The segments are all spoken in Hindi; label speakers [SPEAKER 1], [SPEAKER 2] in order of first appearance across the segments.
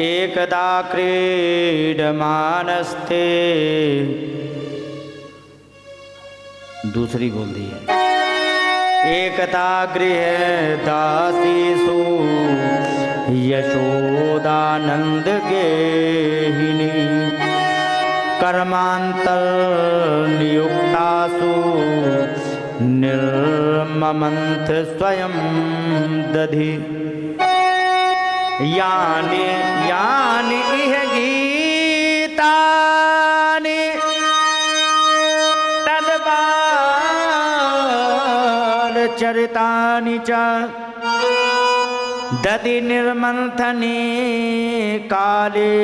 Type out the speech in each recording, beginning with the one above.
[SPEAKER 1] एकदा क्रीडमानस्ते, दूसरी बोल दी है। एकता गृहदासीषु यशोदानंद गेहिनी, कर्मांतर नियुक्तासु निर्ममंथ स्वयं दधि। यानि यानि इह गीतानि तद्बाल चरितानि च, दधि निर्मंथने काले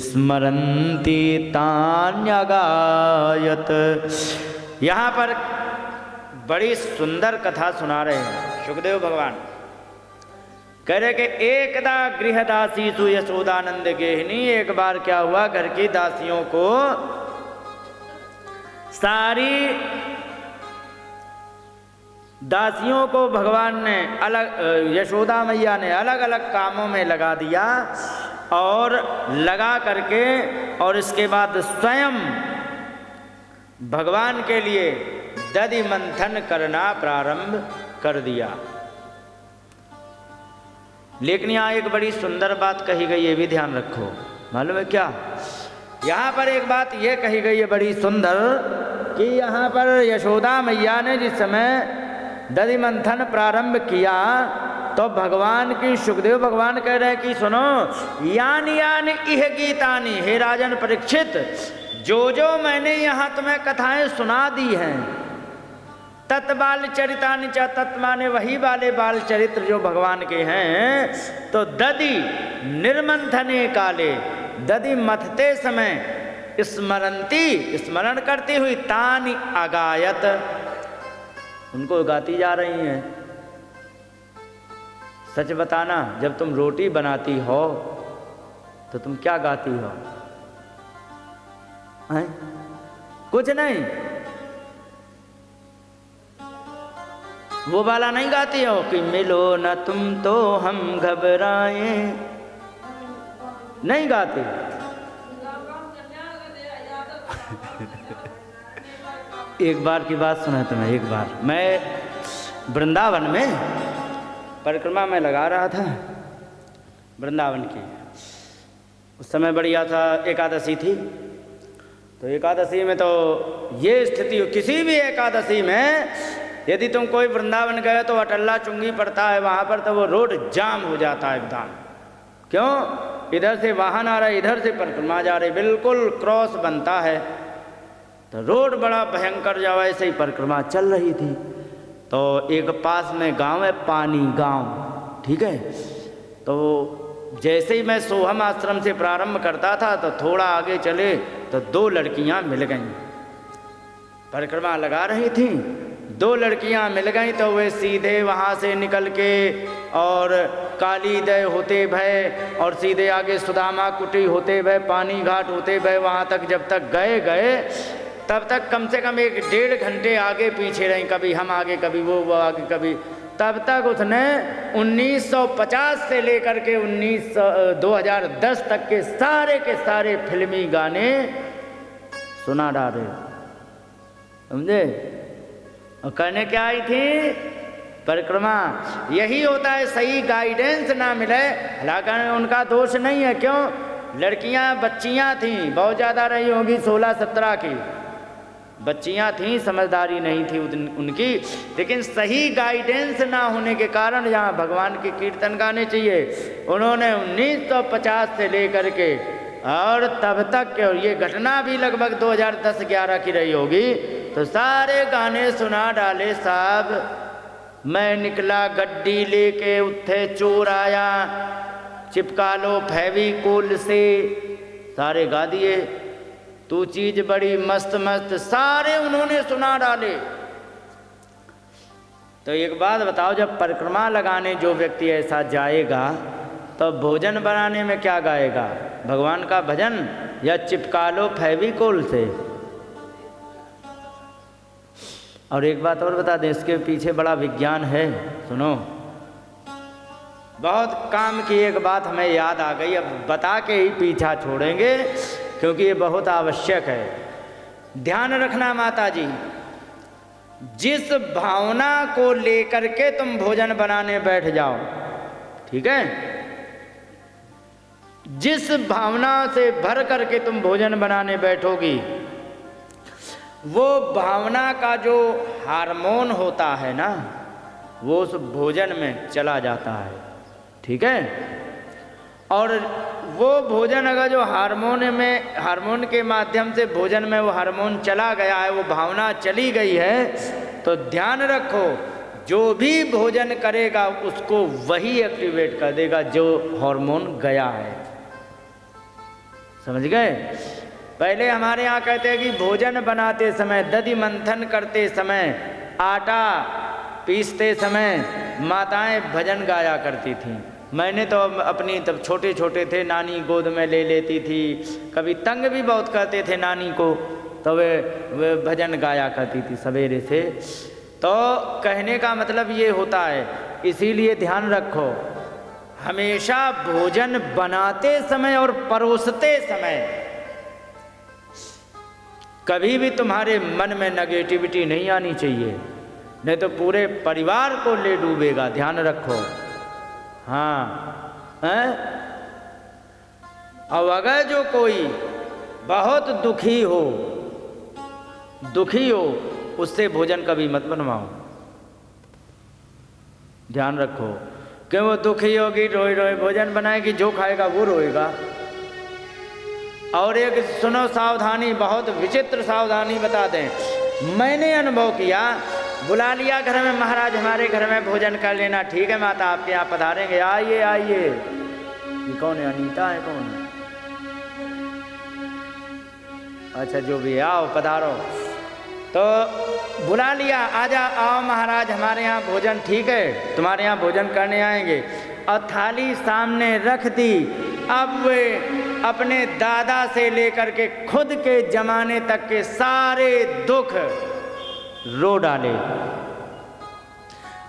[SPEAKER 1] स्मरन्ति तान्यगायत। यहाँ पर बड़ी सुंदर कथा सुना रहे हैं सुखदेव भगवान। कह रहे कि एकदा गृहदासीषु यशोदानंद गेहिनी, एक बार क्या हुआ, घर की दासियों को सारी दासियों को भगवान ने अलग, यशोदा मैया ने अलग अलग कामों में लगा दिया और लगा करके, और इसके बाद स्वयं भगवान के लिए दधि मंथन करना प्रारंभ कर दिया। लेकिन यहाँ एक बड़ी सुंदर बात कही गई, ये भी ध्यान रखो। मालूम है क्या? यहाँ पर एक बात ये कही गई है बड़ी सुंदर कि यहाँ पर यशोदा मैया ने जिस समय दधि मंथन प्रारंभ किया तो भगवान की, सुखदेव भगवान कह रहे हैं कि सुनो, यानि यानि इह गीतानि, हे राजन परीक्षित, जो जो मैंने यहाँ तुम्हें कथाएं सुना दी हैं, तत्बाल चरितानि च, तत् माने वही वाले बाल चरित्र जो भगवान के हैं, तो दधि निर्मंथने काले, दधि मथते समय, स्मरंती, स्मरण करती हुई, तानि अगायत, उनको गाती जा रही हैं। सच बताना, जब तुम रोटी बनाती हो तो तुम क्या गाती हो? हैं? कुछ नहीं, वो वाला नहीं गाती हो कि मिलो न तुम तो हम घबराए, नहीं गाती। एक बार की बात सुना तुम्हें। एक बार मैं वृंदावन में परिक्रमा में लगा रहा था, वृंदावन की। उस समय बढ़िया था, एकादशी थी। तो एकादशी में तो ये स्थिति, किसी भी एकादशी में यदि तुम कोई वृंदावन गए तो अटल्ला चुंगी पड़ता है वहाँ पर, तो वो रोड जाम हो जाता है एकदम। क्यों? इधर से वाहन आ रहा है, इधर से परिक्रमा जा रही, बिल्कुल क्रॉस बनता है, तो रोड बड़ा भयंकर जावा। ऐसे ही परिक्रमा चल रही थी तो एक पास में गांव है, पानी गांव, ठीक है। तो जैसे ही मैं सोहम आश्रम से प्रारंभ करता था तो थोड़ा आगे चले तो दो लड़कियां मिल गईं, परिक्रमा लगा रही थी। दो लड़कियां मिल गईं तो वे सीधे वहाँ से निकल के और कालीदय होते भय और सीधे आगे सुदामा कुटी होते भय, पानी घाट होते भय, वहाँ तक जब तक गए तब तक कम से कम 1-1.5 घंटे आगे पीछे रहीं, कभी हम आगे कभी वो आगे कभी। तब तक उसने 1950 से लेकर के 2010 तक के सारे फिल्मी गाने सुना डाले, समझे। और कहने क्या आई थी? परिक्रमा। यही होता है, सही गाइडेंस ना मिले, हालांकि उनका दोष नहीं है। क्यों? लड़कियां बच्चियां थीं, बहुत ज़्यादा रही होगी, 16-17 की बच्चियां थीं, समझदारी नहीं थी उनकी। लेकिन सही गाइडेंस ना होने के कारण यहाँ भगवान के कीर्तन गाने चाहिए। उन्होंने 1950 से लेकर के और तब तक के, और ये घटना भी लगभग 2010-11 की रही होगी, तो सारे गाने सुना डाले साहब। मैं निकला गड्डी लेके, उत्थे चोर आया, चिपका लो फेविकोल से, सारे गा दिए। तू चीज बड़ी मस्त मस्त, सारे उन्होंने सुना डाले। तो एक बात बताओ, जब परिक्रमा लगाने जो व्यक्ति ऐसा जाएगा तो भोजन बनाने में क्या गाएगा? भगवान का भजन या चिपका लो फेविकोल से? और एक बात और बता दें, इसके पीछे बड़ा विज्ञान है, सुनो। बहुत काम की एक बात हमें याद आ गई, अब बता के ही पीछा छोड़ेंगे क्योंकि ये बहुत आवश्यक है। ध्यान रखना माता जी, जिस भावना को लेकर के तुम भोजन बनाने बैठ जाओ, ठीक है, जिस भावना से भर करके तुम भोजन बनाने बैठोगी, वो भावना का जो हार्मोन होता है ना, वो उस भोजन में चला जाता है, ठीक है। और वो भोजन अगर जो हार्मोन के माध्यम से भोजन में वो हार्मोन चला गया है, वो भावना चली गई है, तो ध्यान रखो जो भी भोजन करेगा उसको वही एक्टिवेट कर देगा जो हार्मोन गया है। समझ गए? पहले हमारे यहाँ कहते हैं कि भोजन बनाते समय, दधि मंथन करते समय, आटा पीसते समय माताएं भजन गाया करती थीं। मैंने तो अपनी तब छोटे छोटे थे, नानी गोद में ले लेती थी, कभी तंग भी बहुत करते थे नानी को, तो वे भजन गाया करती थी सवेरे से। तो कहने का मतलब ये होता है, इसीलिए ध्यान रखो, हमेशा भोजन बनाते समय और परोसते समय कभी भी तुम्हारे मन में नेगेटिविटी नहीं आनी चाहिए, नहीं तो पूरे परिवार को ले डूबेगा। ध्यान रखो। हाँ हैं? अब अगर जो कोई बहुत दुखी हो, उससे भोजन कभी मत बनवाओ। ध्यान रखो, कि वो दुखी होगी, रोई रोई भोजन बनाएगी, जो खाएगा वो रोएगा। और एक सुनो सावधानी, बहुत विचित्र सावधानी बता दें, मैंने अनुभव किया, बुला लिया घर में, महाराज हमारे घर में भोजन कर लेना, ठीक है माता आपके यहाँ पधारेंगे, आइए आइए। ये कौन है? अनीता है? कौन है? अच्छा जो भी है, आओ पधारो। तो बुला लिया, आजा आओ महाराज हमारे यहाँ भोजन, ठीक है तुम्हारे यहाँ भोजन करने आएंगे, और थाली सामने रख दी। अब वे अपने दादा से लेकर के खुद के जमाने तक के सारे दुख रो डाले।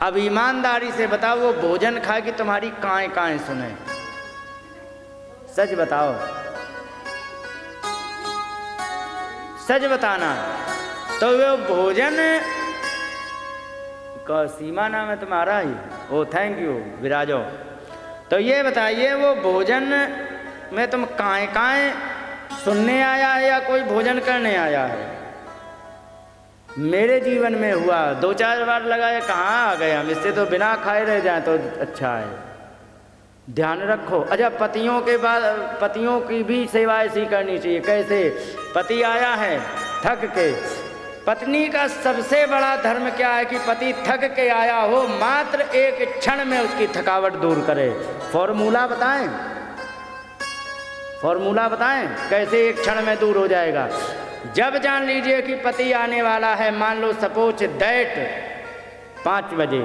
[SPEAKER 1] अब ईमानदारी से बताओ, वो भोजन खा के तुम्हारी काएं काएं सुने? सच बताओ, सच बताना। तो वो भोजन का सीमा नाम है तुम्हारा ही, ओ थैंक यू विराजो। तो ये बताइए, वो भोजन में तुम काएं काएं सुनने आया है या कोई भोजन करने आया है? मेरे जीवन में हुआ, 2-4 बार लगाया, कहाँ आ गए हम, इससे तो बिना खाए रह जाए तो अच्छा है। ध्यान रखो। अच्छा, पतियों के बाद पतियों की भी सेवा ऐसी करनी चाहिए। कैसे? पति आया है थक के, पत्नी का सबसे बड़ा धर्म क्या है कि पति थक के आया हो, मात्र एक क्षण में उसकी थकावट दूर करे। फॉर्मूला बताएं? फॉर्मूला बताएं कैसे एक क्षण में दूर हो जाएगा? जब जान लीजिए कि पति आने वाला है, मान लो सपोज दैट 5 बजे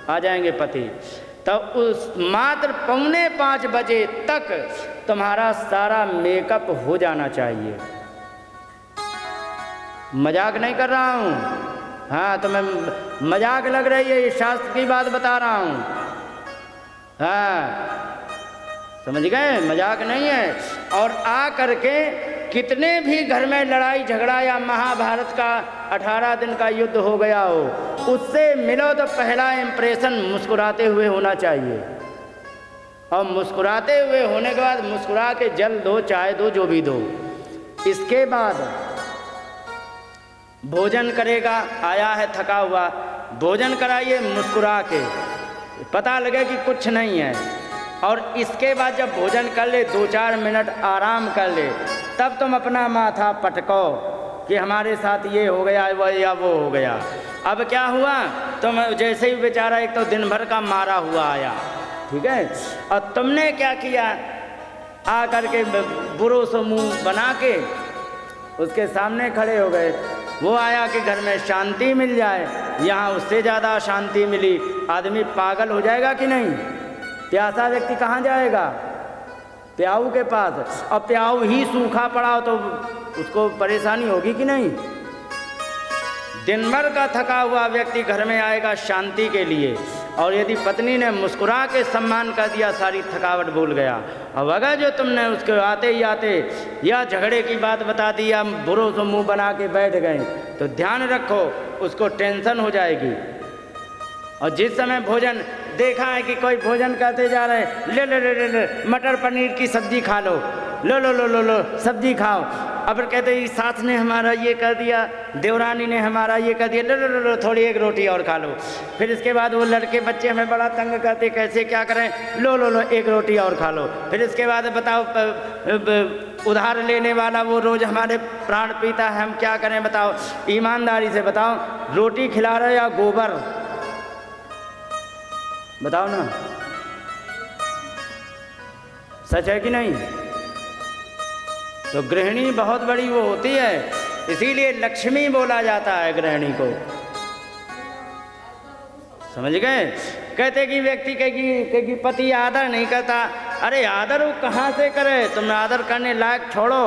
[SPEAKER 1] आ जाएंगे पति, तो उस मात्र 4:45 बजे तक तुम्हारा सारा मेकअप हो जाना चाहिए। मजाक नहीं कर रहा हूँ, हाँ तो मैं मजाक लग रही है, ये शास्त्र की बात बता रहा हूँ। हाँ समझ गए, मजाक नहीं है। और आ करके कितने भी घर में लड़ाई झगड़ा या महाभारत का 18 दिन का युद्ध हो गया हो, उससे मिलो तो पहला इंप्रेशन मुस्कुराते हुए होना चाहिए। और मुस्कुराते हुए होने के बाद मुस्कुरा के जल दो, चाय दो, जो भी दो। इसके बाद भोजन करेगा, आया है थका हुआ, भोजन कराइए मुस्कुरा के, पता लगे कि कुछ नहीं है। और इसके बाद जब भोजन कर ले, 2-4 मिनट आराम कर ले, तब तुम अपना माथा पटको कि हमारे साथ ये हो गया वो या वो हो गया। अब क्या हुआ, तुम जैसे ही बेचारा एक तो दिन भर का मारा हुआ आया, ठीक है, और तुमने क्या किया, आ करके बुरो से मुँह बना के उसके सामने खड़े हो गए। वो आया कि घर में शांति मिल जाए, यहाँ उससे ज़्यादा शांति मिली। आदमी पागल हो जाएगा कि नहीं? प्यासा व्यक्ति कहाँ जाएगा? प्याऊ के पास। और प्याऊ ही सूखा पड़ा हो तो उसको परेशानी होगी कि नहीं? दिन भर का थका हुआ व्यक्ति घर में आएगा शांति के लिए, और यदि पत्नी ने मुस्कुरा के सम्मान कर दिया, सारी थकावट भूल गया। अब अगर जो तुमने उसके आते ही आते या झगड़े की बात बता दी या बुरों से मुंह बना के बैठ गए, तो ध्यान रखो उसको टेंशन हो जाएगी। और जिस समय भोजन देखा है कि कोई भोजन करते जा रहे हैं, ले ले ले ले ले मटर पनीर की सब्जी खा लो, लो लो लो लो लो सब्जी खाओ। अब कहते हैं सास ने हमारा ये कर दिया, देवरानी ने हमारा ये कर दिया, लो लो लो लो थोड़ी एक रोटी और खा लो। फिर इसके बाद वो लड़के बच्चे हमें बड़ा तंग करते, कैसे क्या करें, लो लो लो एक रोटी और खा लो। फिर इसके बाद बताओ उधार लेने वाला वो रोज़ हमारे प्राण पीता है, हम क्या करें बताओ। ईमानदारी से बताओ, रोटी खिला रहे या गोबर, बताओ ना, सच है कि नहीं। तो गृहिणी बहुत बड़ी वो होती है, इसीलिए लक्ष्मी बोला जाता है गृहिणी को, समझ गए। कहते कि व्यक्ति कहेगी पति आदर नहीं करता, अरे आदर वो कहाँ से करे, तुम आदर करने लायक छोड़ो।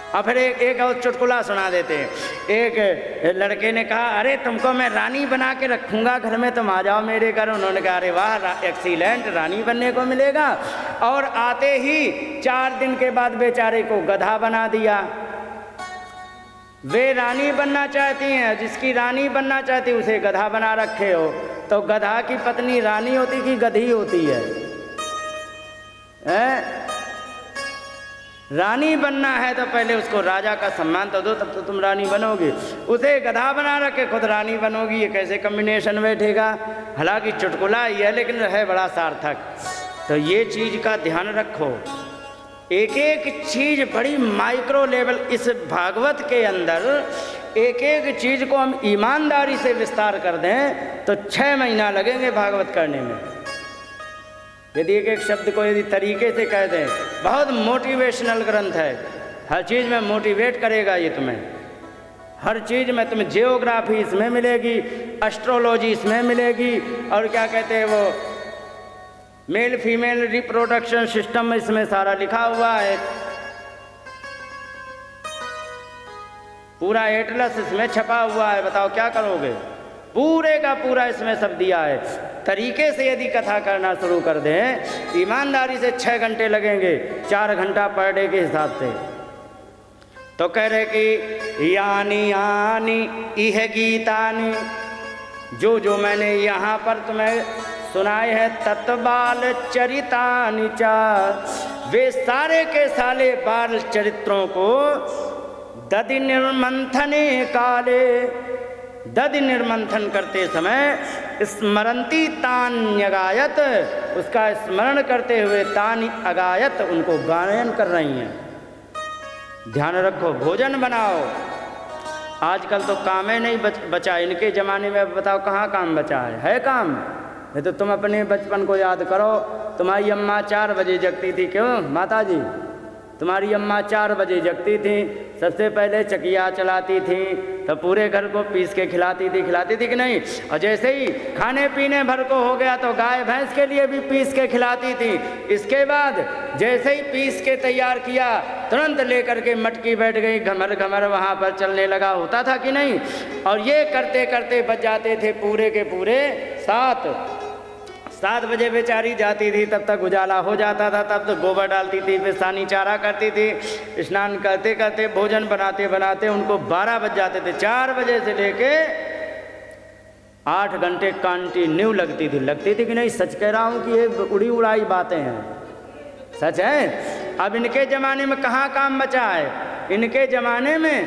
[SPEAKER 1] और फिर एक और चुटकुला सुना देते हैं। एक लड़के ने कहा, अरे तुमको मैं रानी बना के रखूँगा घर में, तुम आ जाओ मेरे घर। उन्होंने कहा, अरे वाह एक्सीलेंट, रानी बनने को मिलेगा। और आते ही 4 दिन के बाद बेचारे को गधा बना दिया। वे रानी बनना चाहती हैं, जिसकी रानी बनना चाहती उसे गधा बना रखे हो। तो गधा की पत्नी रानी होती कि गधी होती है? रानी बनना है तो पहले उसको राजा का सम्मान तो दो, तब तो तुम रानी बनोगी। उसे गधा बना रखे खुद रानी बनोगी, ये कैसे कॉम्बिनेशन बैठेगा। हालांकि चुटकुला ही है लेकिन है बड़ा सार्थक। तो ये चीज़ का ध्यान रखो, एक एक चीज़ बड़ी माइक्रो लेवल। इस भागवत के अंदर एक एक चीज़ को हम ईमानदारी से विस्तार कर दें तो 6 महीना लगेंगे भागवत करने में। यदि एक एक शब्द को यदि तरीके से कह दें, बहुत मोटिवेशनल ग्रंथ है, हर चीज़ में मोटिवेट करेगा ये तुम्हें। हर चीज़ में तुम्हें जियोग्राफी इसमें मिलेगी, एस्ट्रोलॉजी इसमें मिलेगी, और क्या कहते हैं वो मेल फीमेल रिप्रोडक्शन सिस्टम इसमें सारा लिखा हुआ है। पूरा एटलस इसमें छपा हुआ है। बताओ क्या करोगे, पूरे का पूरा इसमें सब दिया है। तरीके से यदि कथा करना शुरू कर दें, ईमानदारी से 6 घंटे लगेंगे, 4 घंटा पर डे के हिसाब से। तो कह रहे कि यानी यानी इह गीतानी, जो जो मैंने यहाँ पर तुम्हें सुनाए हैं, तत्बाल चरितानि चा, वे सारे के सारे बाल चरित्रों को दधि निर्मंथने काले, दधि निर्मंथन करते समय स्मरंती तान अगायत, उसका स्मरण करते हुए तान अगायत, उनको गायन कर रही हैं। ध्यान रखो, भोजन बनाओ। आजकल तो काम ही नहीं बचा। इनके ज़माने में बताओ कहाँ काम बचा है काम? नहीं तो तुम अपने बचपन को याद करो। तुम्हारी अम्मा 4 बजे जगती थी, क्यों माता जी? तुम्हारी अम्मा 4 बजे जगती थी, सबसे पहले चकिया चलाती थी, तो पूरे घर को पीस के खिलाती थी कि नहीं? और जैसे ही खाने पीने भर को हो गया तो गाय भैंस के लिए भी पीस के खिलाती थी। इसके बाद जैसे ही पीस के तैयार किया, तुरंत लेकर के मटकी बैठ गई, घमर घमर वहाँ पर चलने लगा, होता था कि नहीं? और ये करते करते बच जाते थे पूरे के पूरे 7 बजे बेचारी जाती थी, तब तक उजाला हो जाता था। तब तो गोबर डालती थी, फिर सानी चारा करती थी, स्नान करते करते भोजन बनाते बनाते उनको 12 बज जाते थे। 4 बजे से लेके 8 घंटे कंटिन्यू लगती थी कि नहीं? सच कह रहा हूँ कि ये उड़ी उड़ाई बातें हैं, सच है। अब इनके ज़माने में कहाँ काम बचा है? इनके ज़माने में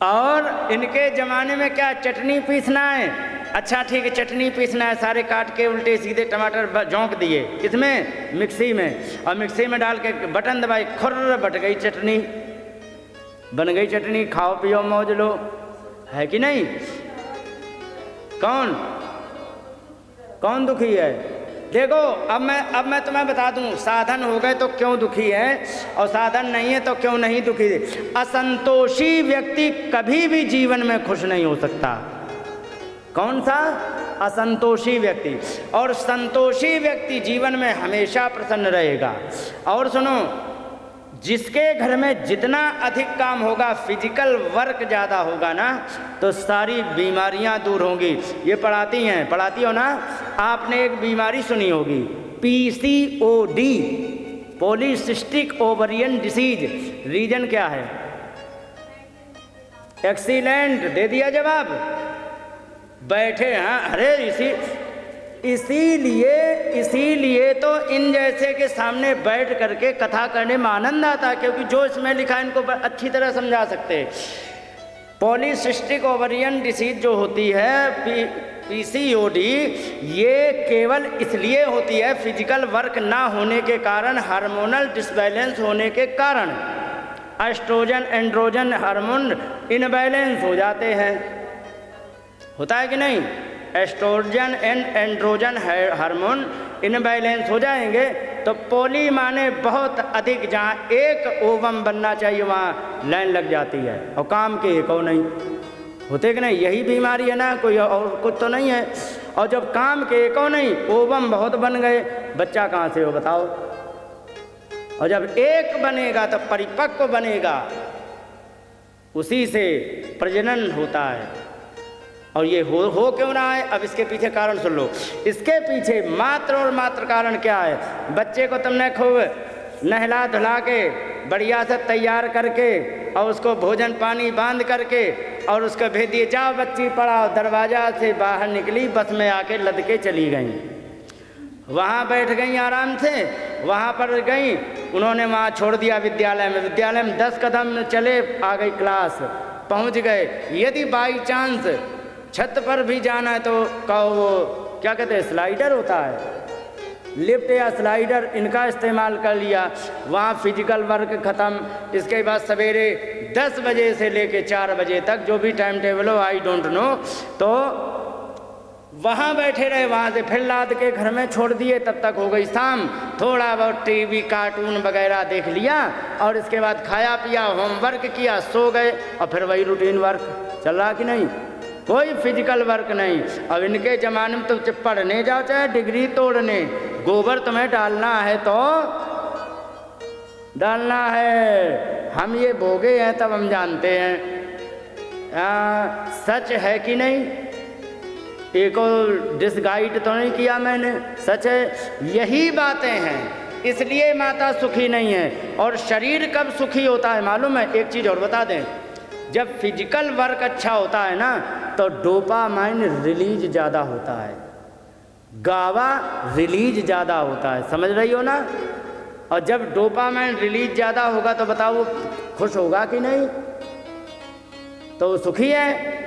[SPEAKER 1] और इनके ज़माने में क्या चटनी पीसना है? अच्छा ठीक है, चटनी पीसना है, सारे काट के उल्टे सीधे टमाटर झोंक दिए इसमें मिक्सी में, और मिक्सी में डाल के बटन दबाई, खुर्र बट गई चटनी, बन गई चटनी। खाओ पियो मौज लो, है कि नहीं? कौन दुखी है? देखो अब मैं तुम्हें बता दूं, साधन हो गए तो क्यों दुखी है, और साधन नहीं है तो क्यों नहीं दुखी है। असंतोषी व्यक्ति कभी भी जीवन में खुश नहीं हो सकता। कौन सा? असंतोषी व्यक्ति। और संतोषी व्यक्ति जीवन में हमेशा प्रसन्न रहेगा। और सुनो, जिसके घर में जितना अधिक काम होगा, फिजिकल वर्क ज़्यादा होगा ना, तो सारी बीमारियां दूर होंगी। ये पढ़ाती हो ना, आपने एक बीमारी सुनी होगी, PCOD, polycystic ovarian disease. Reason क्या है? एक्सीलेंट, दे दिया जवाब, बैठे। हाँ, अरे इसीलिए तो इन जैसे के सामने बैठ करके कथा करने में आनंद आता, क्योंकि जो इसमें लिखा है इनको अच्छी तरह समझा सकते हैं। पॉलीसिस्टिक ओवरियन डिसीज जो होती है, PCOD, ये केवल इसलिए होती है फिजिकल वर्क ना होने के कारण, हार्मोनल डिसबैलेंस होने के कारण। एस्ट्रोजन एंड्रोजन हार्मोन इनबैलेंस हो जाते हैं, होता है कि नहीं? Oestrogen and androgen hormone imbalance हो जाएंगे तो पॉली माने बहुत अधिक, जहाँ एक ओवम बनना चाहिए वहाँ लाइन लग जाती है, और काम के एक और नहीं होते कि नहीं। यही बीमारी है ना, कोई और कुछ तो नहीं है। और जब काम के एक और नहीं, ओवम बहुत बन गए, बच्चा कहाँ से हो बताओ? और जब एक बनेगा तो परिपक्व बनेगा, उसी से प्रजनन होता है। और ये हो क्यों ना है? अब इसके पीछे कारण सुन लो। इसके पीछे मात्र और मात्र कारण क्या है? बच्चे को तुमने खूब नहला धुला के बढ़िया से तैयार करके और उसको भोजन पानी बांध करके और उसको भेज दिए, जाओ बच्ची पढ़ाओ। दरवाज़ा से बाहर निकली, बस में आके लद के चली गई, वहाँ बैठ गई आराम से, वहाँ पर गई, उन्होंने वहाँ छोड़ दिया विद्यालय में। विद्यालय में 10 कदम चले, आ गई क्लास, पहुँच गए। यदि बाई चांस छत पर भी जाना है तो कहो, वो क्या कहते हैं, स्लाइडर होता है, लिफ्ट या स्लाइडर, इनका इस्तेमाल कर लिया, वहाँ फिजिकल वर्क ख़त्म। इसके बाद सवेरे 10 बजे से लेके 4 बजे तक जो भी टाइम टेबल हो, आई डोंट नो, तो वहाँ बैठे रहे, वहाँ से फिर लाद के घर में छोड़ दिए, तब तक हो गई शाम। थोड़ा बहुत टीवी कार्टून वगैरह देख लिया और इसके बाद खाया पिया, होमवर्क किया, सो गए, और फिर वही रूटीन वर्क चल रहा कि नहीं? कोई फिजिकल वर्क नहीं। अब इनके ज़माने में तो पढ़ने जाओ चाहे डिग्री तोड़ने, गोबर तुम्हें डालना है तो डालना है। हम ये भोगे हैं तब हम जानते हैं। सच है कि नहीं? एक और डिसगाइड तो नहीं किया मैंने, सच है। यही बातें हैं, इसलिए माता सुखी नहीं है। और शरीर कब सुखी होता है मालूम है? एक चीज़ और बता दें, जब फिजिकल वर्क अच्छा होता है ना तो डोपामाइन रिलीज ज़्यादा होता है, गावा रिलीज ज़्यादा होता है, समझ रही हो ना? और जब डोपामाइन रिलीज ज़्यादा होगा तो बताओ वो खुश होगा कि नहीं? तो सुखी है।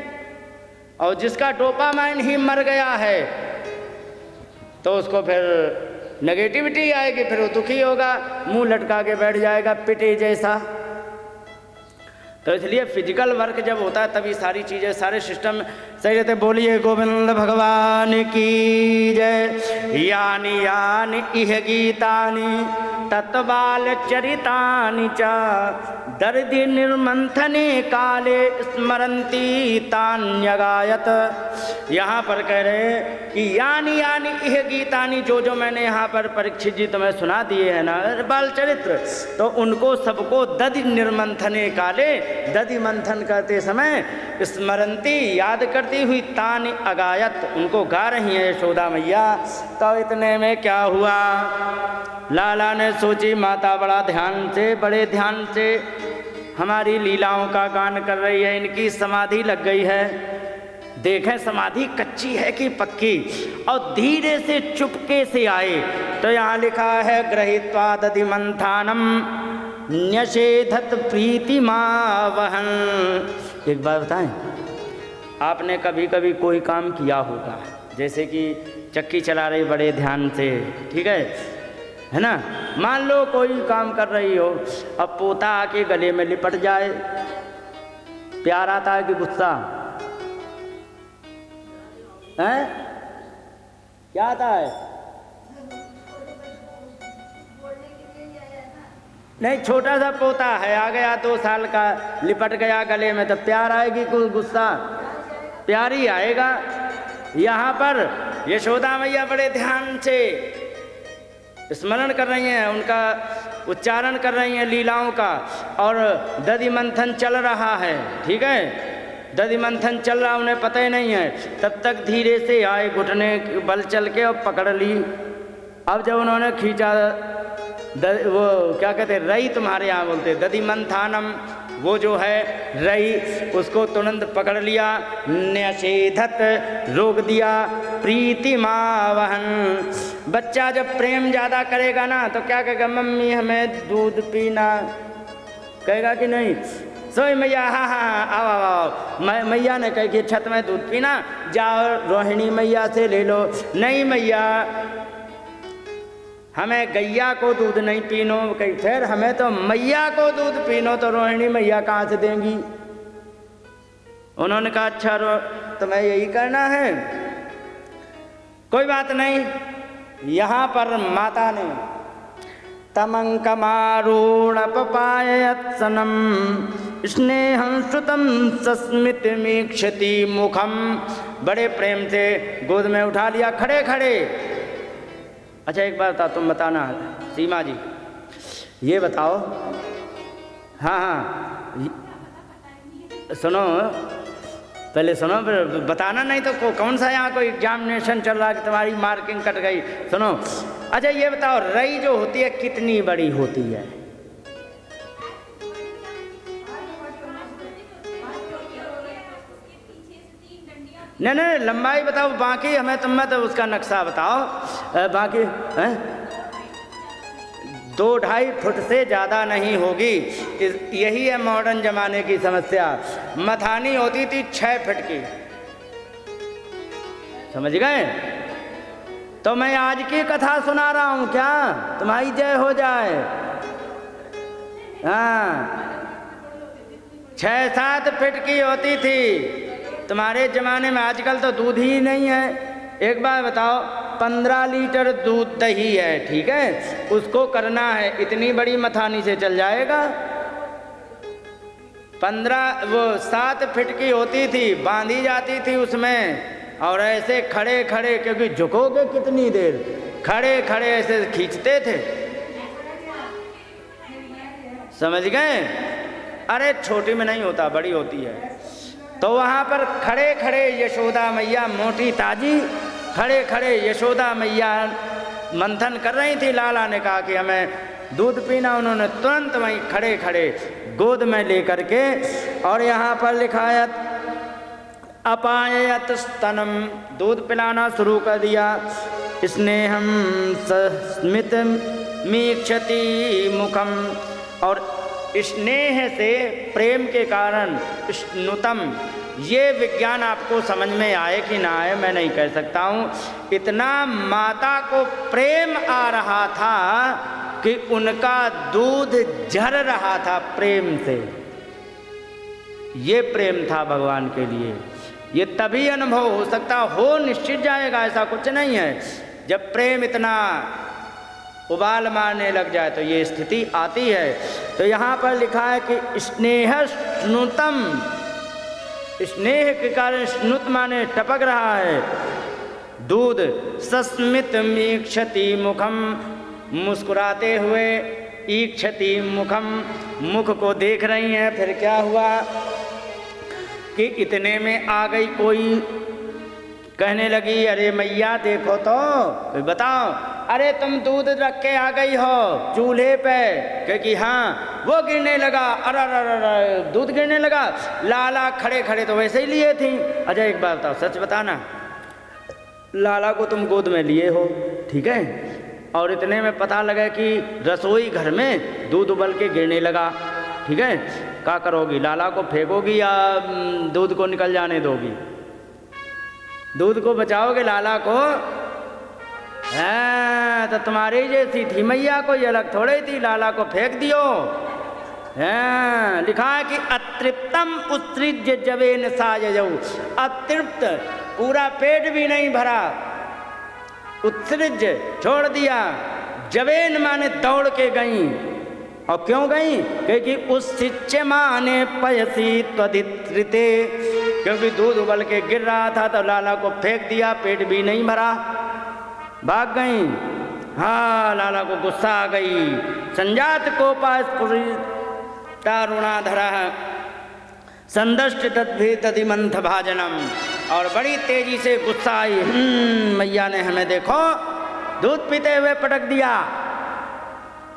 [SPEAKER 1] और जिसका डोपामाइन ही मर गया है तो उसको फिर नेगेटिविटी आएगी, फिर वो दुखी होगा, मुंह लटका के बैठ जाएगा पिटे जैसा। तो इसलिए फिजिकल वर्क जब होता है तभी सारी चीज़ें, सारे सिस्टम सही रहते। बोलिए गोविंद भगवान की जय। यानी यानी इह गीतानि तत्बाल चरितानि च दर्दि निर्मंथने काले स्मरंती तान्यगायत। यहाँ पर कह रहे हैं कि यानी यानी इह गीतानि, जो जो मैंने यहाँ पर परीक्षित जी तुम्हें सुना दिए हैं ना बाल चरित्र, तो उनको सबको दधि निर्मंथने काले, दधि मंथन करते समय स्मरंती, याद करती हुई, तान अगायत, उनको गा रही हैं यशोदा मैया। तो इतने में क्या हुआ? लाला ने सोची माता बड़ा ध्यान से, बड़े ध्यान से हमारी लीलाओं का गान कर रही है, इनकी समाधि लग गई है। देखें समाधि कच्ची है कि पक्की। और धीरे से चुपके से आए तो यहाँ लिखा है गृहीत्वा दधि मंथानम न्यषेधत प्रीतिमा वहन। एक बात बताएं, आपने कभी कभी कोई काम किया होगा, जैसे कि चक्की चला रही बड़े ध्यान से, ठीक है ना? मान लो कोई काम कर रही हो, अब पोता आके गले में लिपट जाए, प्यार आता है कि गुस्सा है? क्या आता है? नहीं, छोटा सा पोता है, आ गया 2 साल का, लिपट गया गले में, तो प्यार आएगी कोई गुस्सा? प्यार ही आएगा। यहाँ पर यशोदा मैया बड़े ध्यान से स्मरण कर रही हैं, उनका उच्चारण कर रही हैं लीलाओं का, और दधि मंथन चल रहा है, ठीक है, दधि मंथन चल रहा, उन्हें पता ही नहीं है। तब तक धीरे से आए, घुटने बल चल के और पकड़ ली। अब जब उन्होंने खींचा, वो क्या कहते हैं, रई तुम्हारे यहाँ बोलते, दधि मंथानम, वो जो है रई, उसको तुरंत पकड़ लिया, न्यषेधत, रोक दिया, प्रीतिमावहन। बच्चा जब प्रेम ज़्यादा करेगा ना तो क्या कहेगा, मम्मी हमें दूध पीना, कहेगा कि नहीं, सोई मैया, हाँ हाँ आओ आओ आओ। मैया ने कही कि छत में दूध पीना, जाओ रोहिणी मैया से ले लो। नहीं मैया, हमें गैया को दूध नहीं पीनो, कहीं फिर हमें तो मैया को दूध पीनो, तो रोहिणी मैया कहाँ से देंगी। उन्होंने कहा अच्छा तुम्हें यही करना है, कोई बात नहीं। यहाँ पर माता ने तमंकमारूण पपायत्सनम स्नेहं श्रुतम सस्मित मीक्षति मुखम, बड़े प्रेम से गोद में उठा लिया खड़े खड़े। अच्छा एक बार तुम बताना सीमा जी, ये बताओ, हाँ हाँ सुनो, पहले सुनो फिर बताना, नहीं तो कौन सा यहाँ कोई एग्जामिनेशन चल रहा है कि तुम्हारी मार्किंग कट गई। सुनो, अच्छा ये बताओ, रई जो होती है कितनी बड़ी होती है? नहीं नहीं लंबाई बताओ, बाकी हमें तुम तो उसका नक्शा बताओ। बाकी 2-2.5 फुट से ज़्यादा नहीं होगी, यही है मॉडर्न ज़माने की समस्या। मथानी होती थी 6 फीट की, समझ गए? तो मैं आज की कथा सुना रहा हूँ क्या, तुम्हारी जय हो जाए। हाँ 6-7 फीट की होती थी तुम्हारे ज़माने में, आजकल तो दूध ही नहीं है। एक बार बताओ, 15 लीटर दूध दही है, ठीक है, उसको करना है, इतनी बड़ी मथानी से चल जाएगा? 7 फीट की होती थी, बांधी जाती थी उसमें, और ऐसे खड़े खड़े, क्योंकि झुकोगे कितनी देर, खड़े खड़े ऐसे खींचते थे, समझ गए? अरे छोटी में नहीं होता, बड़ी होती है। तो वहाँ पर खड़े खड़े यशोदा मैया, मोटी ताजी, खड़े खड़े यशोदा मैया मंथन कर रही थी। लाला ने कहा कि हमें दूध पीना, उन्होंने तुरंत वहीं खड़े खड़े गोद में लेकर के, और यहाँ पर लिखा है अपायत स्तनम, दूध पिलाना शुरू कर दिया। स्नेहम सस्मित मीक्षति मुखम, और स्नेह से, प्रेम के कारण, स्नुतम, ये विज्ञान आपको समझ में आए कि ना आए मैं नहीं कह सकता हूँ। इतना माता को प्रेम आ रहा था कि उनका दूध झर रहा था प्रेम से। ये प्रेम था भगवान के लिए। ये तभी अनुभव हो सकता, हो निश्चित जाएगा, ऐसा कुछ नहीं है। जब प्रेम इतना उबाल मारने लग जाए तो ये स्थिति आती है। तो यहाँ पर लिखा है कि स्नेह स्नुतम, स्नेह के कारण स्नुत माने टपक रहा है दूध। सस्मित मीक्षति मुखम, मुस्कुराते हुए, ईक्षति मुखम, मुख को देख रही हैं। फिर क्या हुआ कि इतने में आ गई कोई, कहने लगी अरे मैया देखो तो, बताओ, अरे तुम दूध रख के आ गई हो चूल्हे पे, क्योंकि हाँ वो गिरने लगा, अरे दूध गिरने लगा। लाला खड़े खड़े तो वैसे ही लिए थी। अच्छा एक बात बताओ, सच बताना, लाला को तुम गोद में लिए हो, ठीक है, और इतने में पता लगा कि रसोई घर में दूध उबल के गिरने लगा, ठीक है, क्या करोगी? लाला को फेंकोगी या दूध को निकल जाने दोगी? दूध को बचाओगे, लाला को? हाँ, तो तुम्हारी जैसी थी मैया, को ये अलग थोड़ी थी, लाला को फेंक दियो। हाँ, लिखा है कि अतृप्तम उत्सृज्य जवेन सायजौ, अतृप्त, पूरा पेट भी नहीं भरा, उत्सृज्य छोड़ दिया, जवेन माने दौड़ के गई। और क्यों गई? क्योंकि उस शिच्य माने पयसी त्वधित्रिते, क्योंकि दूध उबल के गिर रहा था तो लाला को फेंक दिया, पेट भी नहीं भरा, भाग गई। हाँ, लाला को गुस्सा आ गई, संजात कोपास्फुरितारुणाधरः संदष्ट तद्भि तदिमंथ भाजनम। और बड़ी तेजी से गुस्सा आई, मैया ने हमें देखो दूध पीते हुए पटक दिया।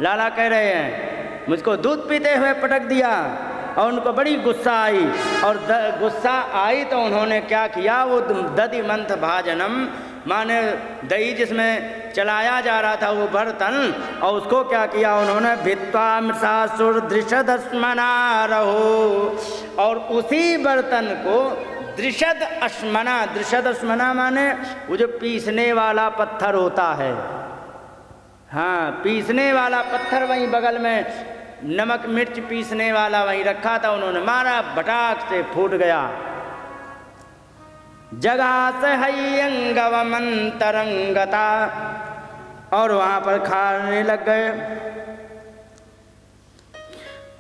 [SPEAKER 1] लाला कह रहे हैं मुझको दूध पीते हुए पटक दिया। और उनको बड़ी गुस्सा आई, और गुस्सा आई तो उन्होंने क्या किया, वो दधिमंथ भाजनम माने दही जिसमें चलाया जा रहा था वो बर्तन, और उसको क्या किया उन्होंने, भित्वा मृषासुर दृषदस्मना रहो। और उसी बर्तन को दृषदस्मना माने वो जो पीसने वाला पत्थर होता है, हाँ पीसने वाला पत्थर वहीं बगल में नमक मिर्च पीसने वाला वहीं रखा था, उन्होंने मारा, भटाक से फूट गया। जगास हय्यंगवमंतरंगता, और वहां पर खाने लग गए।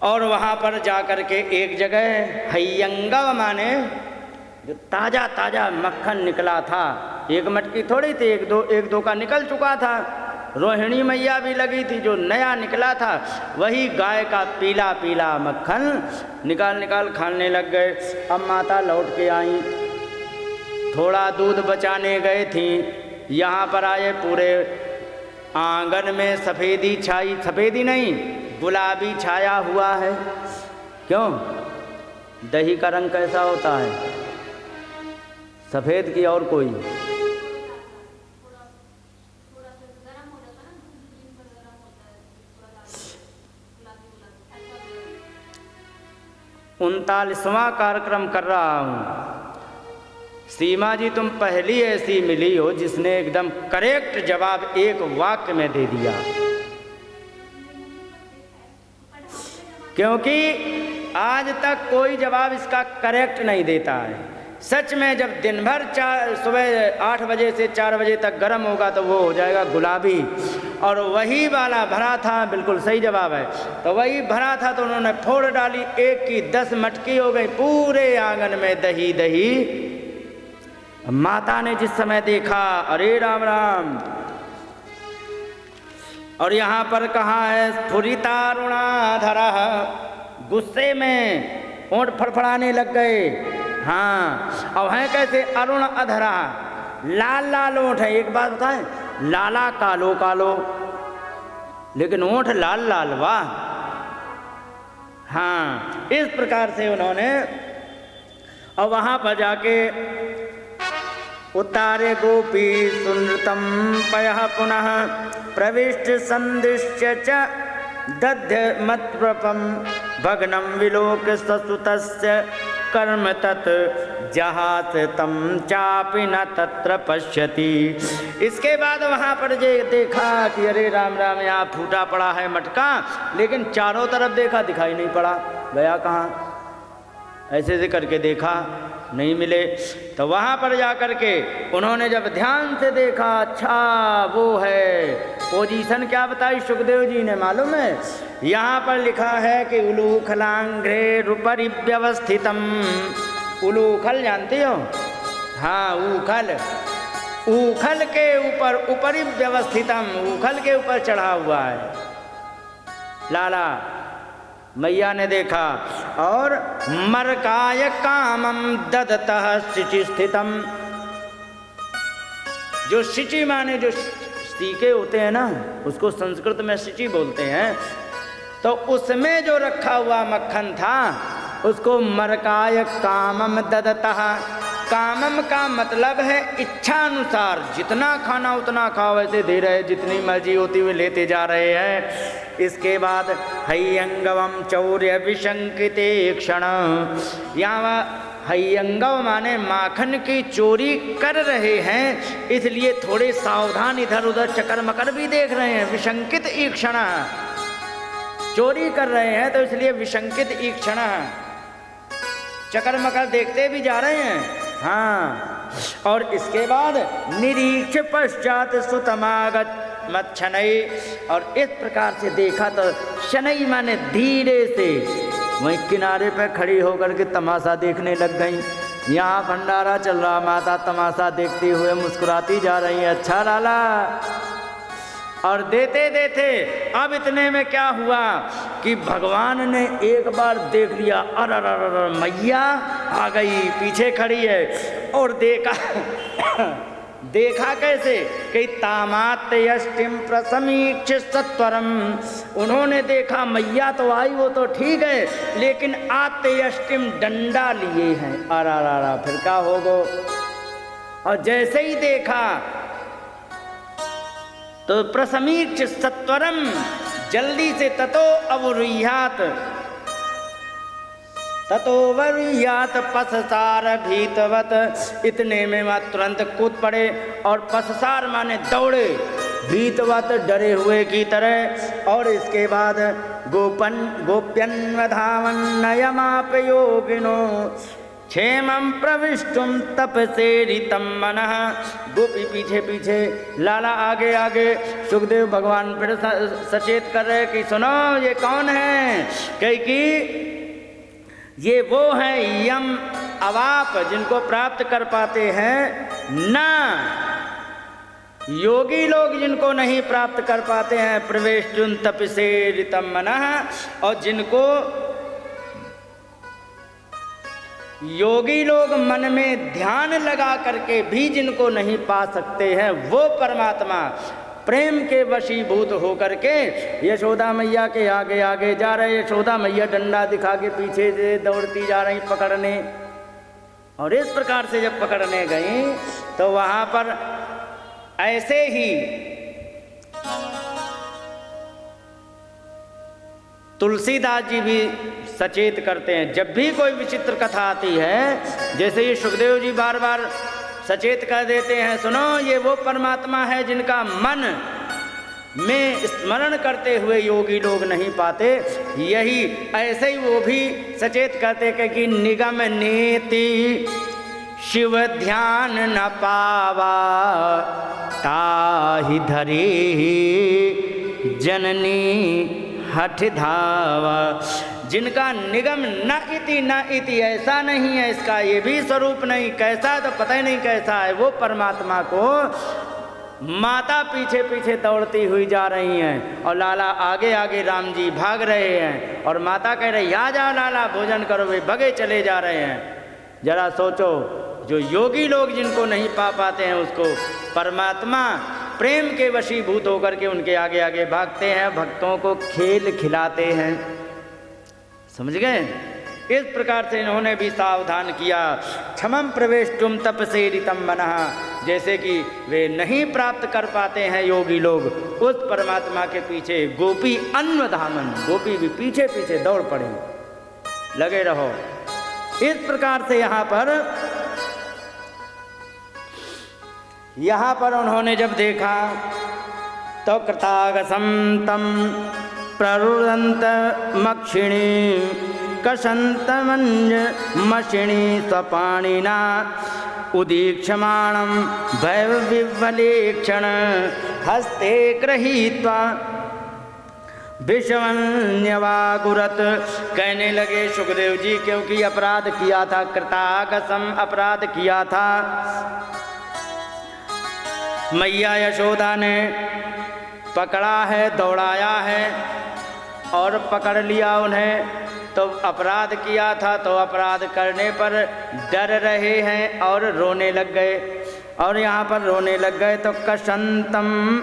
[SPEAKER 1] और वहां पर जाकर के एक जगह हय्यंगव माने जो ताजा ताजा मक्खन निकला था, एक मटकी थोड़ी थी, एक दो का निकल चुका था। रोहिणी मैया भी लगी थी, जो नया निकला था वही गाय का पीला पीला मक्खन निकाल खाने लग गए। अब माता लौट के आई, थोड़ा दूध बचाने गए थी, यहाँ पर आए, पूरे आंगन में सफ़ेदी छाई, सफ़ेदी नहीं गुलाबी छाया हुआ है। क्यों? दही का रंग कैसा होता है? सफ़ेद की और कोई? 39वां कार्यक्रम कर रहा हूँ। सीमा जी तुम पहली ऐसी मिली हो जिसने एकदम करेक्ट जवाब एक वाक्य में दे दिया, क्योंकि आज तक कोई जवाब इसका करेक्ट नहीं देता है। सच में जब दिन भर सुबह 8 बजे से 4 बजे तक गर्म होगा तो वो हो जाएगा गुलाबी, और वही वाला भरा था, बिल्कुल सही जवाब है, तो वही भरा था तो उन्होंने फोड़ डाली, एक की 10 मटकी हो गई, पूरे आंगन में दही दही। माता ने जिस समय देखा, अरे राम राम, और यहाँ पर कहा है स्फुरितारुणाधरा, गुस्से में होंठ फड़फड़ाने लग गए। हाँ, और है कैसे? अरुण अधरा, लाल लाल ओंठ है। एक बात बताएं, लाला कालो कालो, लेकिन ओंठ लाल लाल, वाह। हाँ, इस प्रकार से उन्होंने, और वहां पर जाके उतारे गोपी सुनृतम पयः पुनः प्रविष्ट संदिश्य च दध्य मत्प्रपम भग्नम विलोक ससुतस्य कर्म तत् जहात तम चापि न तत्र पश्यति। इसके बाद वहाँ पर देखा कि अरे राम राम, यहाँ फूटा पड़ा है मटका, लेकिन चारों तरफ देखा दिखाई नहीं पड़ा, गया कहाँ? ऐसे ऐसे करके देखा, नहीं मिले। तो वहाँ पर जा कर के उन्होंने जब ध्यान से देखा, अच्छा वो है, पोजीशन क्या बताई सुखदेव जी ने मालूम है? यहाँ पर लिखा है कि उलूखलांघ्रे रूपरि व्यवस्थितम। उलूखल जानते हो? हाँ, ऊखल, ऊखल के ऊपर, उपरि व्यवस्थितम, ऊखल के ऊपर चढ़ा हुआ है। लाला मैया ने देखा, और मरकाय कामम ददतः शिचि स्थितम। जो शिचि माने जो सीके होते हैं ना, उसको संस्कृत में शिचि बोलते हैं, तो उसमें जो रखा हुआ मक्खन था उसको मरकाय कामम ददतः। कामम का मतलब है इच्छा अनुसार, जितना खाना उतना खाओ, ऐसे दे रहे, जितनी मर्जी होती हुई लेते जा रहे हैं। इसके बाद हय्यंगवम चौर्य विशंकिते क्षण, यहाँ हय्यंगव माने माखन की चोरी कर रहे हैं, इसलिए थोड़े सावधान इधर उधर चक्कर मकर भी देख रहे हैं। विशंकित ईक्षण, चोरी कर रहे हैं तो इसलिए विशंकित ईक्षण, चक्कर मकर देखते भी जा रहे हैं। हाँ, और इसके बाद निरीक्ष पश्चात सुतमागत मत शनई, और इस प्रकार से देखा तो शनई माने धीरे से वहीं किनारे पे खड़ी होकर के तमाशा देखने लग गई। यहाँ भंडारा चल रहा, माता तमाशा देखते हुए मुस्कुराती जा रही है। अच्छा लाला, और देते देते अब इतने में क्या हुआ कि भगवान ने एक बार देख लिया, अरे मैया आ गई, पीछे खड़ी है, और देखा कैसे कि तामात्यष्टिम प्रसमीक्ष सत्वरम, उन्होंने देखा मैया तो आई वो तो ठीक है, लेकिन आत्यष्टिम डंडा लिए हैं, अरा फिर क्या होगो। और जैसे ही देखा तो प्रसमीक्ष सत्वरम, जल्दी से ततो वरुह्यात पससार भीतवत, इतने में वह तुरंत कूद पड़े और पससार माने दौड़े, भीतवत डरे हुए की तरह। और इसके बाद गोप्यन्वधावन नयमाप योगिनो क्षेमं प्रविष्टुम तपसेरितं मनः, गोपी पीछे पीछे, लाला आगे आगे। सुखदेव भगवान फिर सचेत कर रहे कि सुनो ये कौन है, कही कि ये वो हैं यम अवाप, जिनको प्राप्त कर पाते हैं ना, योगी लोग जिनको नहीं प्राप्त कर पाते हैं। प्रवेष्टुन तपसेरितं मनः, और जिनको योगी लोग मन में ध्यान लगा करके भी जिनको नहीं पा सकते हैं, वो परमात्मा प्रेम के वशीभूत होकर के यशोदा मैया के आगे आगे जा रहे। यशोदा मैया डंडा दिखा के पीछे से दौड़ती जा रही पकड़ने, और इस प्रकार से जब पकड़ने गई तो वहाँ पर ऐसे ही तुलसीदास जी भी सचेत करते हैं। जब भी कोई विचित्र कथा आती है, जैसे ये सुखदेव जी बार बार सचेत कर देते हैं, सुनो ये वो परमात्मा है जिनका मन में स्मरण करते हुए योगी लोग नहीं पाते। यही ऐसे ही वो भी सचेत करते कि निगम नीति शिव ध्यान न पावा, ताहि धरी जननी हठ धावा। जिनका निगम न इति ऐसा नहीं है, इसका ये भी स्वरूप नहीं, कैसा तो पता ही नहीं कैसा है, वो परमात्मा को माता पीछे पीछे दौड़ती हुई जा रही हैं, और लाला आगे आगे राम जी भाग रहे हैं, और माता कह रही आ जाओ लाला भोजन करो, वे भगे चले जा रहे हैं। जरा सोचो, जो योगी लोग जिनको नहीं पा पाते हैं उसको परमात्मा प्रेम के वशीभूत होकर के उनके आगे आगे भागते हैं, भक्तों को खेल खिलाते हैं। समझ गए? इस प्रकार से इन्होंने भी सावधान किया। क्षमं प्रवेष्टुम तपसेरितं मनः, जैसे कि वे नहीं प्राप्त कर पाते हैं योगी लोग उस परमात्मा के पीछे, गोपी अन्वधामन, गोपी भी पीछे पीछे दौड़ पड़े, लगे रहो। इस प्रकार से यहाँ पर उन्होंने जब देखा तो कृतागसं तं प्ररुदन्त मक्षिणी कसन्तमंज मषिणी स्वपाणिना उदीक्षमाणं भैवविवलेक्षण हस्ते गृहीत्वा विषमन्यवागुरत। कहने लगे सुखदेव जी, क्योंकि अपराध किया था, कृतागसम अपराध किया था, मैया यशोदा ने पकड़ा है, दौड़ाया है और पकड़ लिया उन्हें, तो अपराध किया था, तो अपराध करने पर डर रहे हैं और रोने लग गए। और यहाँ पर रोने लग गए तो कसंतम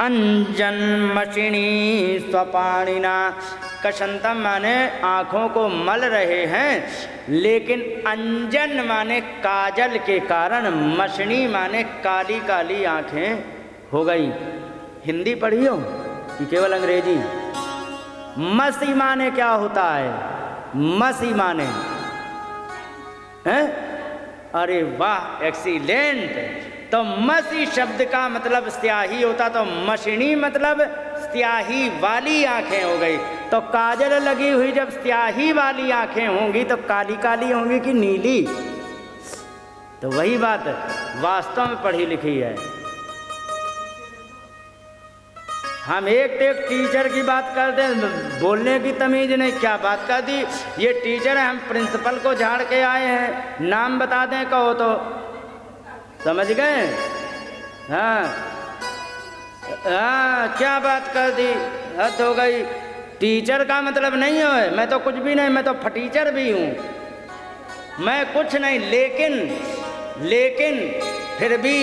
[SPEAKER 1] अंजन मषिणी स्वपाणिना, कसंतम माने आँखों को मल रहे हैं, लेकिन अंजन माने काजल के कारण, मषिणी माने काली काली आँखें हो गई। हिंदी पढ़ी हो कि केवल अंग्रेजी? मसी माने क्या होता है? मसी माने हैं? अरे वाह, एक्सीलेंट। तो मसी शब्द का मतलब स्याही होता, तो मषिणी मतलब स्याही वाली आंखें हो गई। तो काजल लगी हुई जब स्याही वाली आंखें होंगी तो काली काली होंगी कि नीली? तो वही बात वास्तव में पढ़ी लिखी है। हम एक टीचर की बात करते हैं, बोलने की तमीज नहीं, क्या बात कर दी। ये टीचर है, हम प्रिंसिपल को झाड़ के आए हैं, नाम बता दें कहो तो, समझ गए? हाँ, हाँ, क्या बात कर दी, हद हो गई। टीचर का मतलब नहीं है, मैं तो कुछ भी नहीं, मैं तो फटीचर भी हूँ, मैं कुछ नहीं। लेकिन फिर भी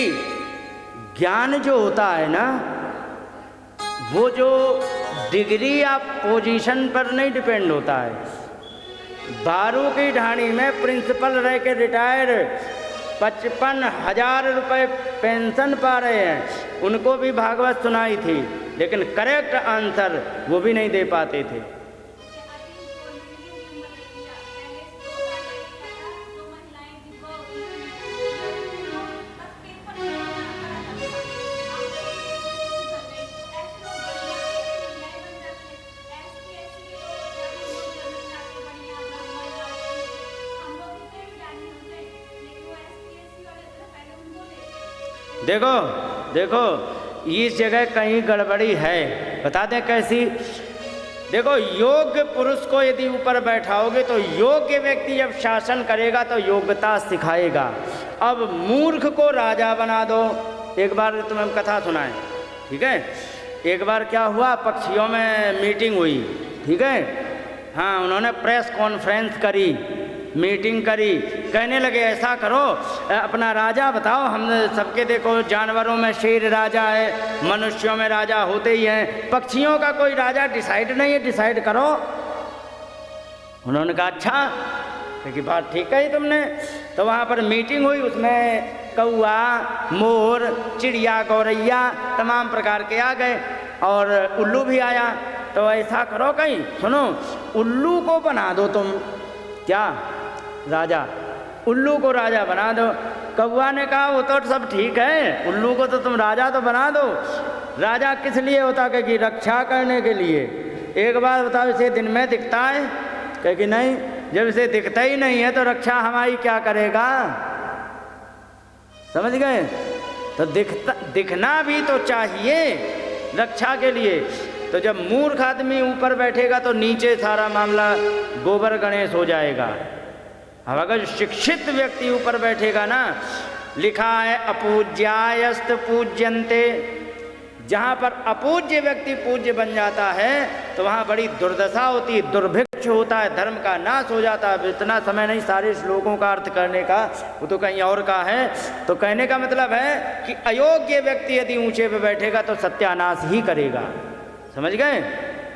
[SPEAKER 1] ज्ञान जो होता है ना, वो जो डिग्री या पोजीशन पर नहीं डिपेंड होता है। 12 की ढाणी में प्रिंसिपल रह के रिटायर 55,000 रुपये पेंशन पा रहे हैं, उनको भी भागवत सुनाई थी, लेकिन करेक्ट आंसर वो भी नहीं दे पाते थे। देखो इस जगह कहीं गड़बड़ी है, बता दें कैसी। देखो, योग्य पुरुष को यदि ऊपर बैठाओगे तो योग्य व्यक्ति जब शासन करेगा तो योग्यता सिखाएगा। अब मूर्ख को राजा बना दो। एक बार तुम्हें कथा सुनाएं, ठीक है। एक बार क्या हुआ, पक्षियों में मीटिंग हुई, ठीक है। हाँ, उन्होंने प्रेस कॉन्फ्रेंस करी, मीटिंग करी, कहने लगे ऐसा करो, अपना राजा बताओ। हम सबके देखो, जानवरों में शेर राजा है, मनुष्यों में राजा होते ही हैं, पक्षियों का कोई राजा डिसाइड नहीं है, डिसाइड करो। उन्होंने कहा अच्छा, क्योंकि बात ठीक कही तुमने। तो वहाँ पर मीटिंग हुई, उसमें कौआ, मोर, चिड़िया, गौरैया तमाम प्रकार के आ गए और उल्लू भी आया। तो ऐसा करो, कहीं सुनो, उल्लू को बना दो तुम, क्या राजा, उल्लू को राजा बना दो। कौआ ने कहा वो तो सब ठीक है, उल्लू को तो तुम राजा तो बना दो। राजा किस लिए होता है कि रक्षा करने के लिए। एक बार बताओ, इसे दिन में दिखता है? कहे कि नहीं, जब इसे दिखता ही नहीं है तो रक्षा हमारी क्या करेगा, समझ गए। तो दिखना भी तो चाहिए रक्षा के लिए। तो जब मूर्ख आदमी ऊपर बैठेगा तो नीचे सारा मामला गोबर गणेश हो जाएगा। अब अगर शिक्षित व्यक्ति ऊपर बैठेगा ना, लिखा है अपूज्यायस्त पूज्यन्ते, जहाँ पर अपूज्य व्यक्ति पूज्य बन जाता है तो वहाँ बड़ी दुर्दशा होती है, दुर्भिक्ष होता है, धर्म का नाश हो जाता है। इतना समय नहीं सारे श्लोकों का अर्थ करने का, वो तो कहीं और का है। तो कहने का मतलब है कि अयोग्य व्यक्ति यदि ऊंचे पे बैठेगा तो सत्यानाश ही करेगा, समझ गए।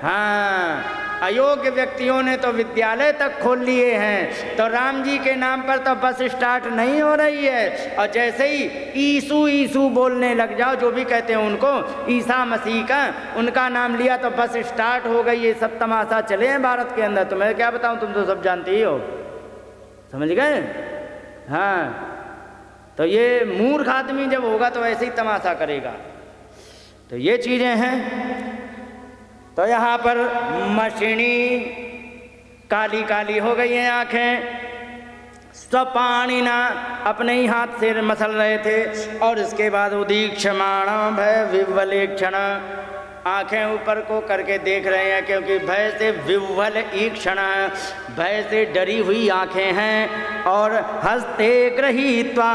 [SPEAKER 1] हाँ, अयोग्य व्यक्तियों ने तो विद्यालय तक खोल लिए हैं, तो राम जी के नाम पर तो बस स्टार्ट नहीं हो रही है। और जैसे ही ईसु ईसु बोलने लग जाओ, जो भी कहते हैं उनको, ईसा मसीह का, उनका नाम लिया तो बस स्टार्ट हो गई। ये सब तमाशा चले हैं भारत के अंदर, तो मैं क्या बताऊं, तुम तो सब जानते ही हो, समझ गए। हाँ, तो ये मूर्ख आदमी जब होगा तो ऐसे ही तमाशा करेगा। तो ये चीज़ें हैं। तो यहाँ पर मशीनी काली काली हो गई हैं आँखें, स्वपाणिना अपने ही हाथ से मसल रहे थे। और इसके बाद उदीक्षमाण भय विह्वलेक्षण, आँखें ऊपर को करके देख रहे हैं, क्योंकि भय से विह्वल ईक्षण, भय से डरी हुई आँखें हैं। और हस्ते गृहीत्वा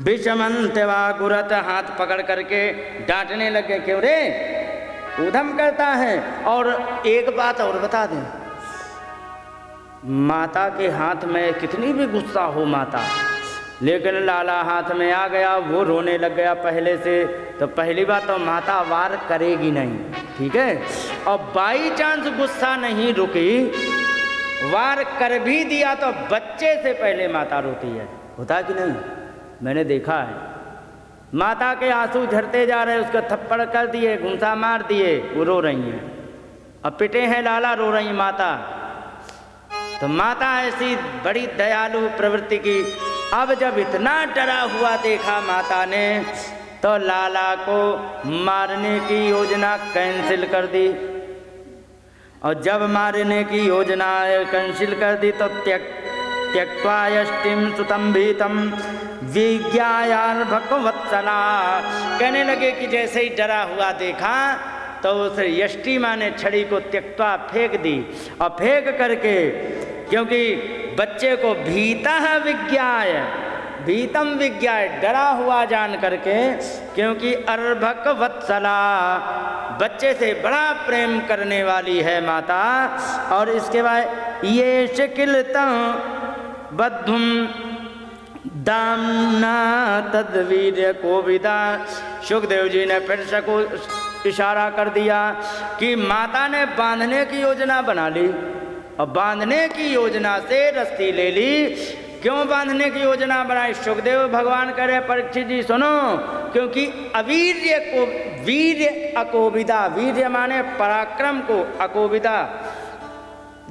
[SPEAKER 1] विषमन्त्यवा गुरत, हाथ पकड़ करके डांटने लगे, क्यों रे ऊधम करता है। और एक बात और बता दें, माता के हाथ में कितनी भी गुस्सा हो माता, लेकिन लाला हाथ में आ गया, वो रोने लग गया पहले से, तो पहली बात तो माता वार करेगी नहीं, ठीक है। और बाई चांस गुस्सा नहीं रुकी, वार कर भी दिया तो बच्चे से पहले माता रोती है, होता कि नहीं, मैंने देखा है। माता के आंसू झरते जा रहे, उसको थप्पड़ कर दिए, घूंसा मार दिए, वो रो रही हैं। अब पिटे हैं लाला, रो रही माता। तो माता ऐसी बड़ी दयालु प्रवृत्ति की। अब जब इतना डरा हुआ देखा माता ने, तो लाला को मारने की योजना कैंसिल कर दी। और जब मारने की योजना कैंसिल कर दी तो त्यक्त्वा यष्टिम सुतम भीतम विज्ञायान भगवत्सला, कहने लगे कि जैसे ही डरा हुआ देखा तो उस यष्टि माँ ने छड़ी को त्यक्त्वा फेंक दी। और फेंक करके, क्योंकि बच्चे को भीता है विज्ञाय, भीतम विज्ञाय, डरा हुआ जान करके, क्योंकि अर्भक वत्सला, बच्चे से बड़ा प्रेम करने वाली है माता। और इसके बाद ये शिकिलतं बद्धुम दामना तद्वीर्य कोविदा। सुखदेव जी ने फिर से को इशारा कर दिया कि माता ने बांधने की योजना बना ली, और बांधने की योजना से रस्सी ले ली। क्यों बांधने की योजना बनाई? सुखदेव भगवान कह रहे परीक्षित जी सुनो, क्योंकि अवीर्य को वीर्य अकोविदा, वीर्य माने पराक्रम को, अकोविदा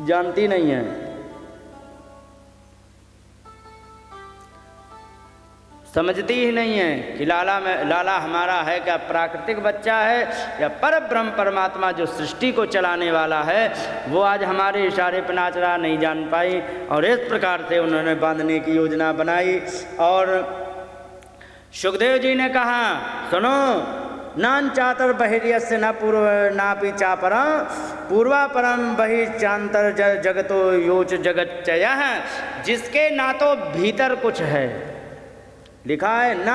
[SPEAKER 1] जानती नहीं है, समझती ही नहीं है कि लाला हमारा है क्या प्राकृतिक बच्चा है या पर ब्रह्म परमात्मा जो सृष्टि को चलाने वाला है, वो आज हमारे इशारे पर नाच रहा, नहीं जान पाई। और इस प्रकार से उन्होंने बांधने की योजना बनाई। और सुखदेव जी ने कहा सुनो, नान चातर बहिर्यस्य न पूर्व नापि चापरम पूर्वापरम बहिर्चांतर जगतो योच जगच्चयः, जिसके ना तो भीतर कुछ है, लिखा है ना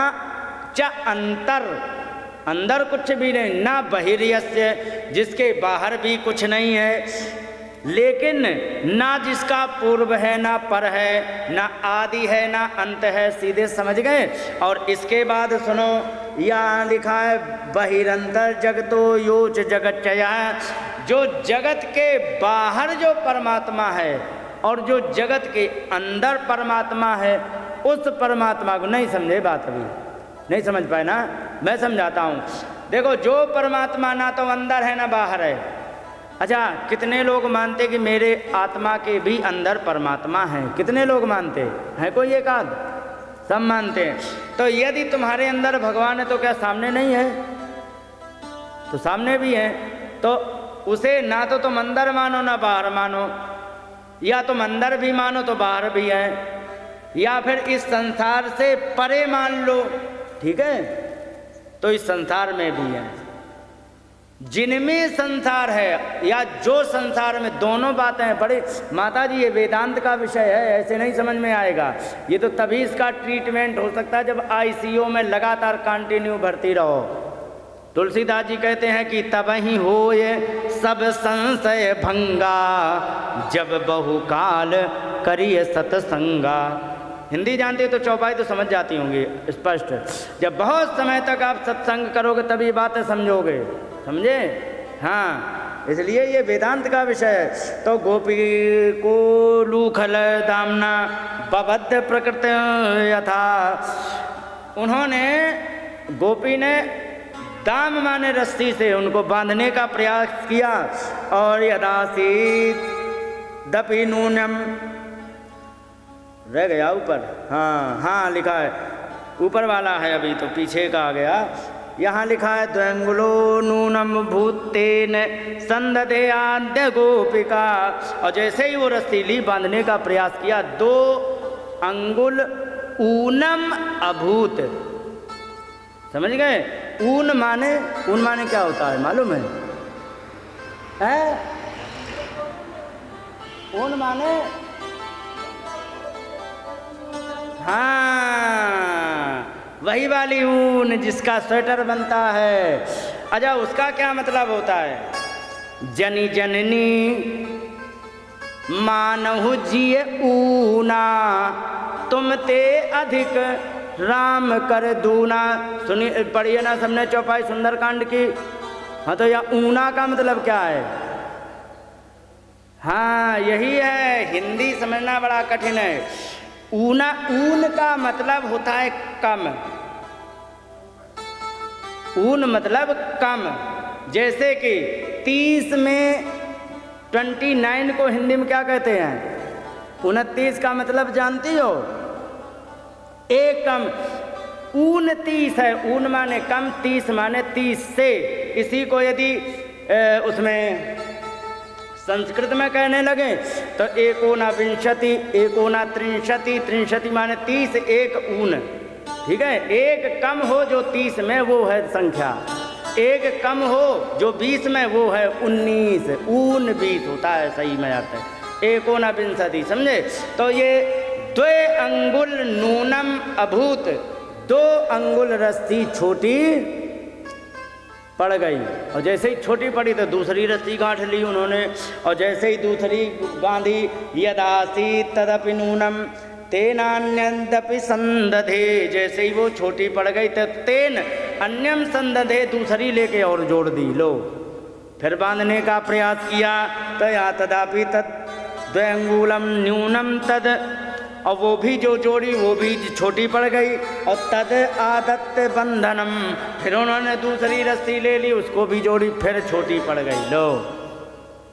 [SPEAKER 1] च अंतर, अंदर कुछ भी नहीं, ना बहिर्यस्य, जिसके बाहर भी कुछ नहीं है, लेकिन ना जिसका पूर्व है ना पर है, ना आदि है ना अंत है। सीधे समझ गए। और इसके बाद सुनो, यहाँ लिखा है बहिरंतर जगतो योच जगच्चयः, जो जगत के बाहर जो परमात्मा है और जो जगत के अंदर परमात्मा है, उस परमात्मा को नहीं समझे, बात अभी नहीं समझ पाए ना, मैं समझाता हूँ। देखो, जो परमात्मा ना तो अंदर है ना बाहर है। अच्छा, कितने लोग मानते कि मेरे आत्मा के भी अंदर परमात्मा है? कितने लोग मानते हैं? कोई एक आध? सब मानते हैं। तो यदि तुम्हारे अंदर भगवान है तो क्या सामने नहीं है? तो सामने भी है। तो उसे ना तो तुम अंदर मानो ना बाहर मानो, या तुम अंदर भी मानो तो बाहर भी है, या फिर इस संसार से परे मान लो, ठीक है? तो इस संसार में भी है। जिनमें संसार है या जो संसार में, दोनों बातें हैं। बड़े माता जी, ये वेदांत का विषय है, ऐसे नहीं समझ में आएगा। ये तो तभी इसका ट्रीटमेंट हो सकता है जब आईसीयू में लगातार कंटिन्यू भर्ती रहो। तुलसीदास जी कहते हैं कि तबहि होए सब संशय भंगा, जब बहुकाल करिए सतसंगा। हिंदी जानते हो तो चौपाई तो समझ जाती होंगी स्पष्ट। जब बहुत समय तक आप सत्संग करोगे तब ये बातें समझोगे, समझे? हाँ, इसलिए ये वेदांत का विषय है। तो गोपी को लूखल दामना बबद्ध प्रकृति यथा, उन्होंने, गोपी ने दाम माने रस्सी से उनको बांधने का प्रयास किया। और यदासीत दपि नूनम, रह गया ऊपर, हाँ लिखा है, ऊपर वाला है, अभी तो पीछे का आ गया। यहाँ लिखा है द्वंगुलो नूनम भूतेन संदधे आद्य गोपिका। और जैसे ही वो रस्सी ली, बांधने का प्रयास किया, 2 अंगुल ऊनम अभूत। समझ गए? ऊन माने क्या होता है मालूम है? ऊन माने, हाँ, वही वाली ऊन जिसका स्वेटर बनता है। अच्छा, उसका क्या मतलब होता है? जनी जननी मानहु जिय ऊना, तुम ते अधिक राम कर दूना। सुनिए, पढ़िए ना सबने चौपाई सुंदरकांड की। हाँ, तो यह ऊना का मतलब क्या है? हाँ, यही है। हिंदी समझना बड़ा कठिन है। ऊना, ऊन का मतलब होता है कम। ऊन मतलब कम। जैसे कि 30 में 29 को हिंदी में क्या कहते हैं? 29 का मतलब जानती हो? एक कम। 29 है, ऊन माने कम, 30 माने 30 से। इसी को यदि उसमें संस्कृत में कहने लगे तो एकोना विंशति, एकोना त्रिंशति, त्रिंशति माने 30, एक ऊन, ठीक है? एक कम हो जो 30 में, वो है संख्या। एक कम हो जो 20 में, वो है 19। ऊन 20 होता है, सही में आता है। एकोना विंशति, समझे? तो ये द्वे अंगुल नूनम अभूत, 2 अंगुल रस्सी छोटी पड़ गई। और जैसे ही छोटी पड़ी तो दूसरी रस्सी गांठ ली उन्होंने, और जैसे ही दूसरी बांधी, यदासी तदपि नूनम तेनान्यदपि संदधे, जैसे ही वो छोटी पड़ गई तो तेन अन्यम संदधे, दूसरी लेके और जोड़ दी। लो फिर बांधने का प्रयास किया तो या तदापि तद द्वयंगूलम न्यूनम तद, और वो भी जो जोड़ी वो भी छोटी पड़ गई। और तद आदत्त बंधनम, फिर उन्होंने दूसरी रस्सी ले ली, उसको भी जोड़ी, फिर छोटी पड़ गई। लो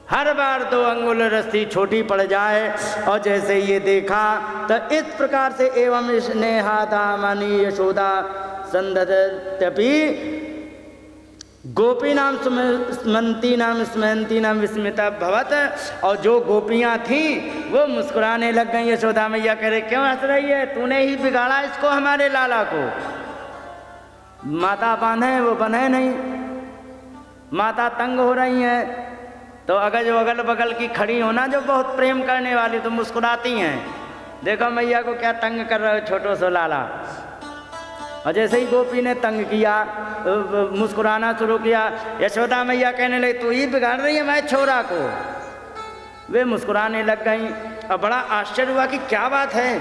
[SPEAKER 1] हर बार 2 अंगुल रस्सी छोटी पड़ जाए। और जैसे ये देखा तो इस प्रकार से एवं स्नेहादामनी यशोदा संदत्यपि गोपी नाम स्मंती नाम स्मयंती नाम विस्मिता भवत, और जो गोपियाँ थीं वो मुस्कुराने लग गई। यशोदा मैया कह रहे क्यों हंस रही है, तूने ही बिगाड़ा इसको, हमारे लाला को। माता बांधे वो बंधे नहीं, माता तंग हो रही हैं। तो अगर जो अगल बगल की खड़ी हो ना जो बहुत प्रेम करने वाली, तो मुस्कुराती हैं, देखो मैया को क्या तंग कर रहे हो छोटो सो लाला। और जैसे ही गोपी ने तंग किया, मुस्कुराना शुरू किया, यशोदा मैया कहने लगी तू ही बिगाड़ रही है मैं छोरा को। वे मुस्कुराने लग गई। और बड़ा आश्चर्य हुआ कि क्या बात है,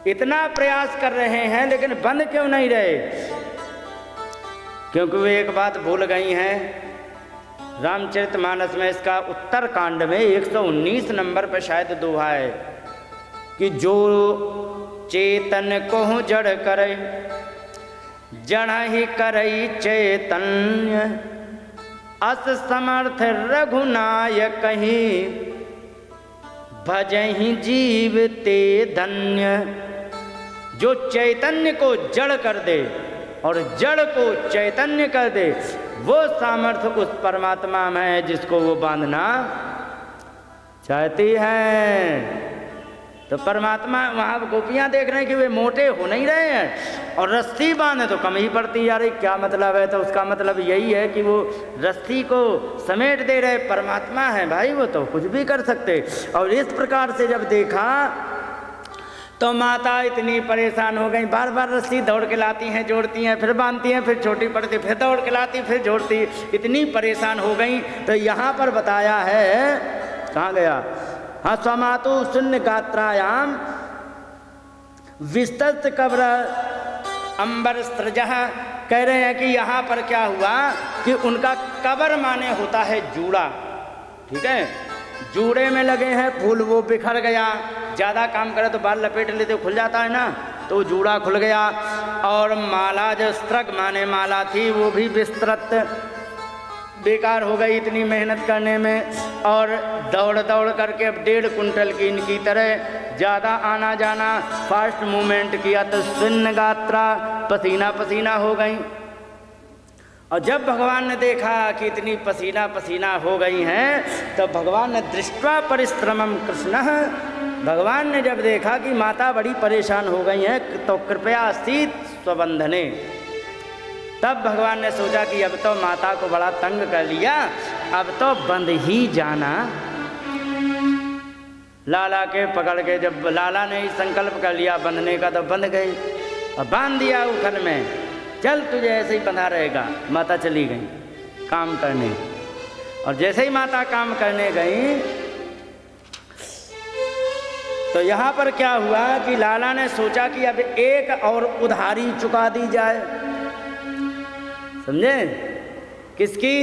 [SPEAKER 1] इतना प्रयास कर रहे हैं लेकिन बंद क्यों नहीं रहे। क्योंकि वे एक बात भूल गई हैं। रामचरितमानस में इसका उत्तर कांड में 119 नंबर पर शायद दोहा है कि जो चेतन को जड़ करे, जड़ ही करई चैतन्य, अस समर्थ रघुनायक ही, भजहि जीव ते धन्य। जो चैतन्य को जड़ कर दे और जड़ को चैतन्य कर दे, वो सामर्थ्य उस परमात्मा में है जिसको वो बांधना चाहती है। तो परमात्मा, वहाँ गोपियाँ देख रहे हैं कि वे मोटे हो नहीं रहे हैं और रस्सी बांधे तो कम ही पड़ती जा रही। क्या मतलब है? तो उसका मतलब यही है कि वो रस्सी को समेट दे रहे। परमात्मा है भाई, वो तो कुछ भी कर सकते। और इस प्रकार से जब देखा तो माता इतनी परेशान हो गई, बार बार रस्सी दौड़ के लाती हैं, जोड़ती हैं, फिर बांधती हैं, फिर छोटी पड़ती, फिर दौड़ के लाती, फिर जोड़ती, इतनी परेशान हो गई। तो यहाँ पर बताया है, कहाँ गया, हाँ, स्वमातु शून्य गात्रायाम विस्तृत कब्र अंबर सृजः। कह रहे हैं कि यहाँ पर क्या हुआ कि उनका कब्र माने होता है जूड़ा, ठीक है। जूड़े में लगे हैं फूल, वो बिखर गया, ज़्यादा काम करे तो बाल लपेट लेते खुल जाता है ना, तो जूड़ा खुल गया। और माला जो स्त्रग माने माला थी वो भी विस्तृत बेकार हो गई इतनी मेहनत करने में। और दौड़ दौड़ करके अब 1.5 कुंटल की इनकी तरह ज़्यादा आना जाना, फास्ट मूवमेंट किया तो शून्य गात्रा, पसीना पसीना हो गई। और जब भगवान ने देखा कि इतनी पसीना पसीना हो गई हैं, तो भगवान ने दृष्ट्वा परिश्रमम कृष्ण, भगवान ने जब देखा कि माता बड़ी परेशान हो गई हैं, तो कृपया शीत स्वबंधने। तब भगवान ने सोचा कि अब तो माता को बड़ा तंग कर लिया, अब तो बंद ही जाना। लाला के पकड़ के, जब लाला ने ही संकल्प कर लिया बंधने का, तो बंध गई और बांध दिया उखल में, चल तुझे ऐसे ही बंधा रहेगा। माता चली गई काम करने। और जैसे ही माता काम करने गई तो यहाँ पर क्या हुआ कि लाला ने सोचा कि अब एक और उधारी चुका दी जाए। समझे? किसकी?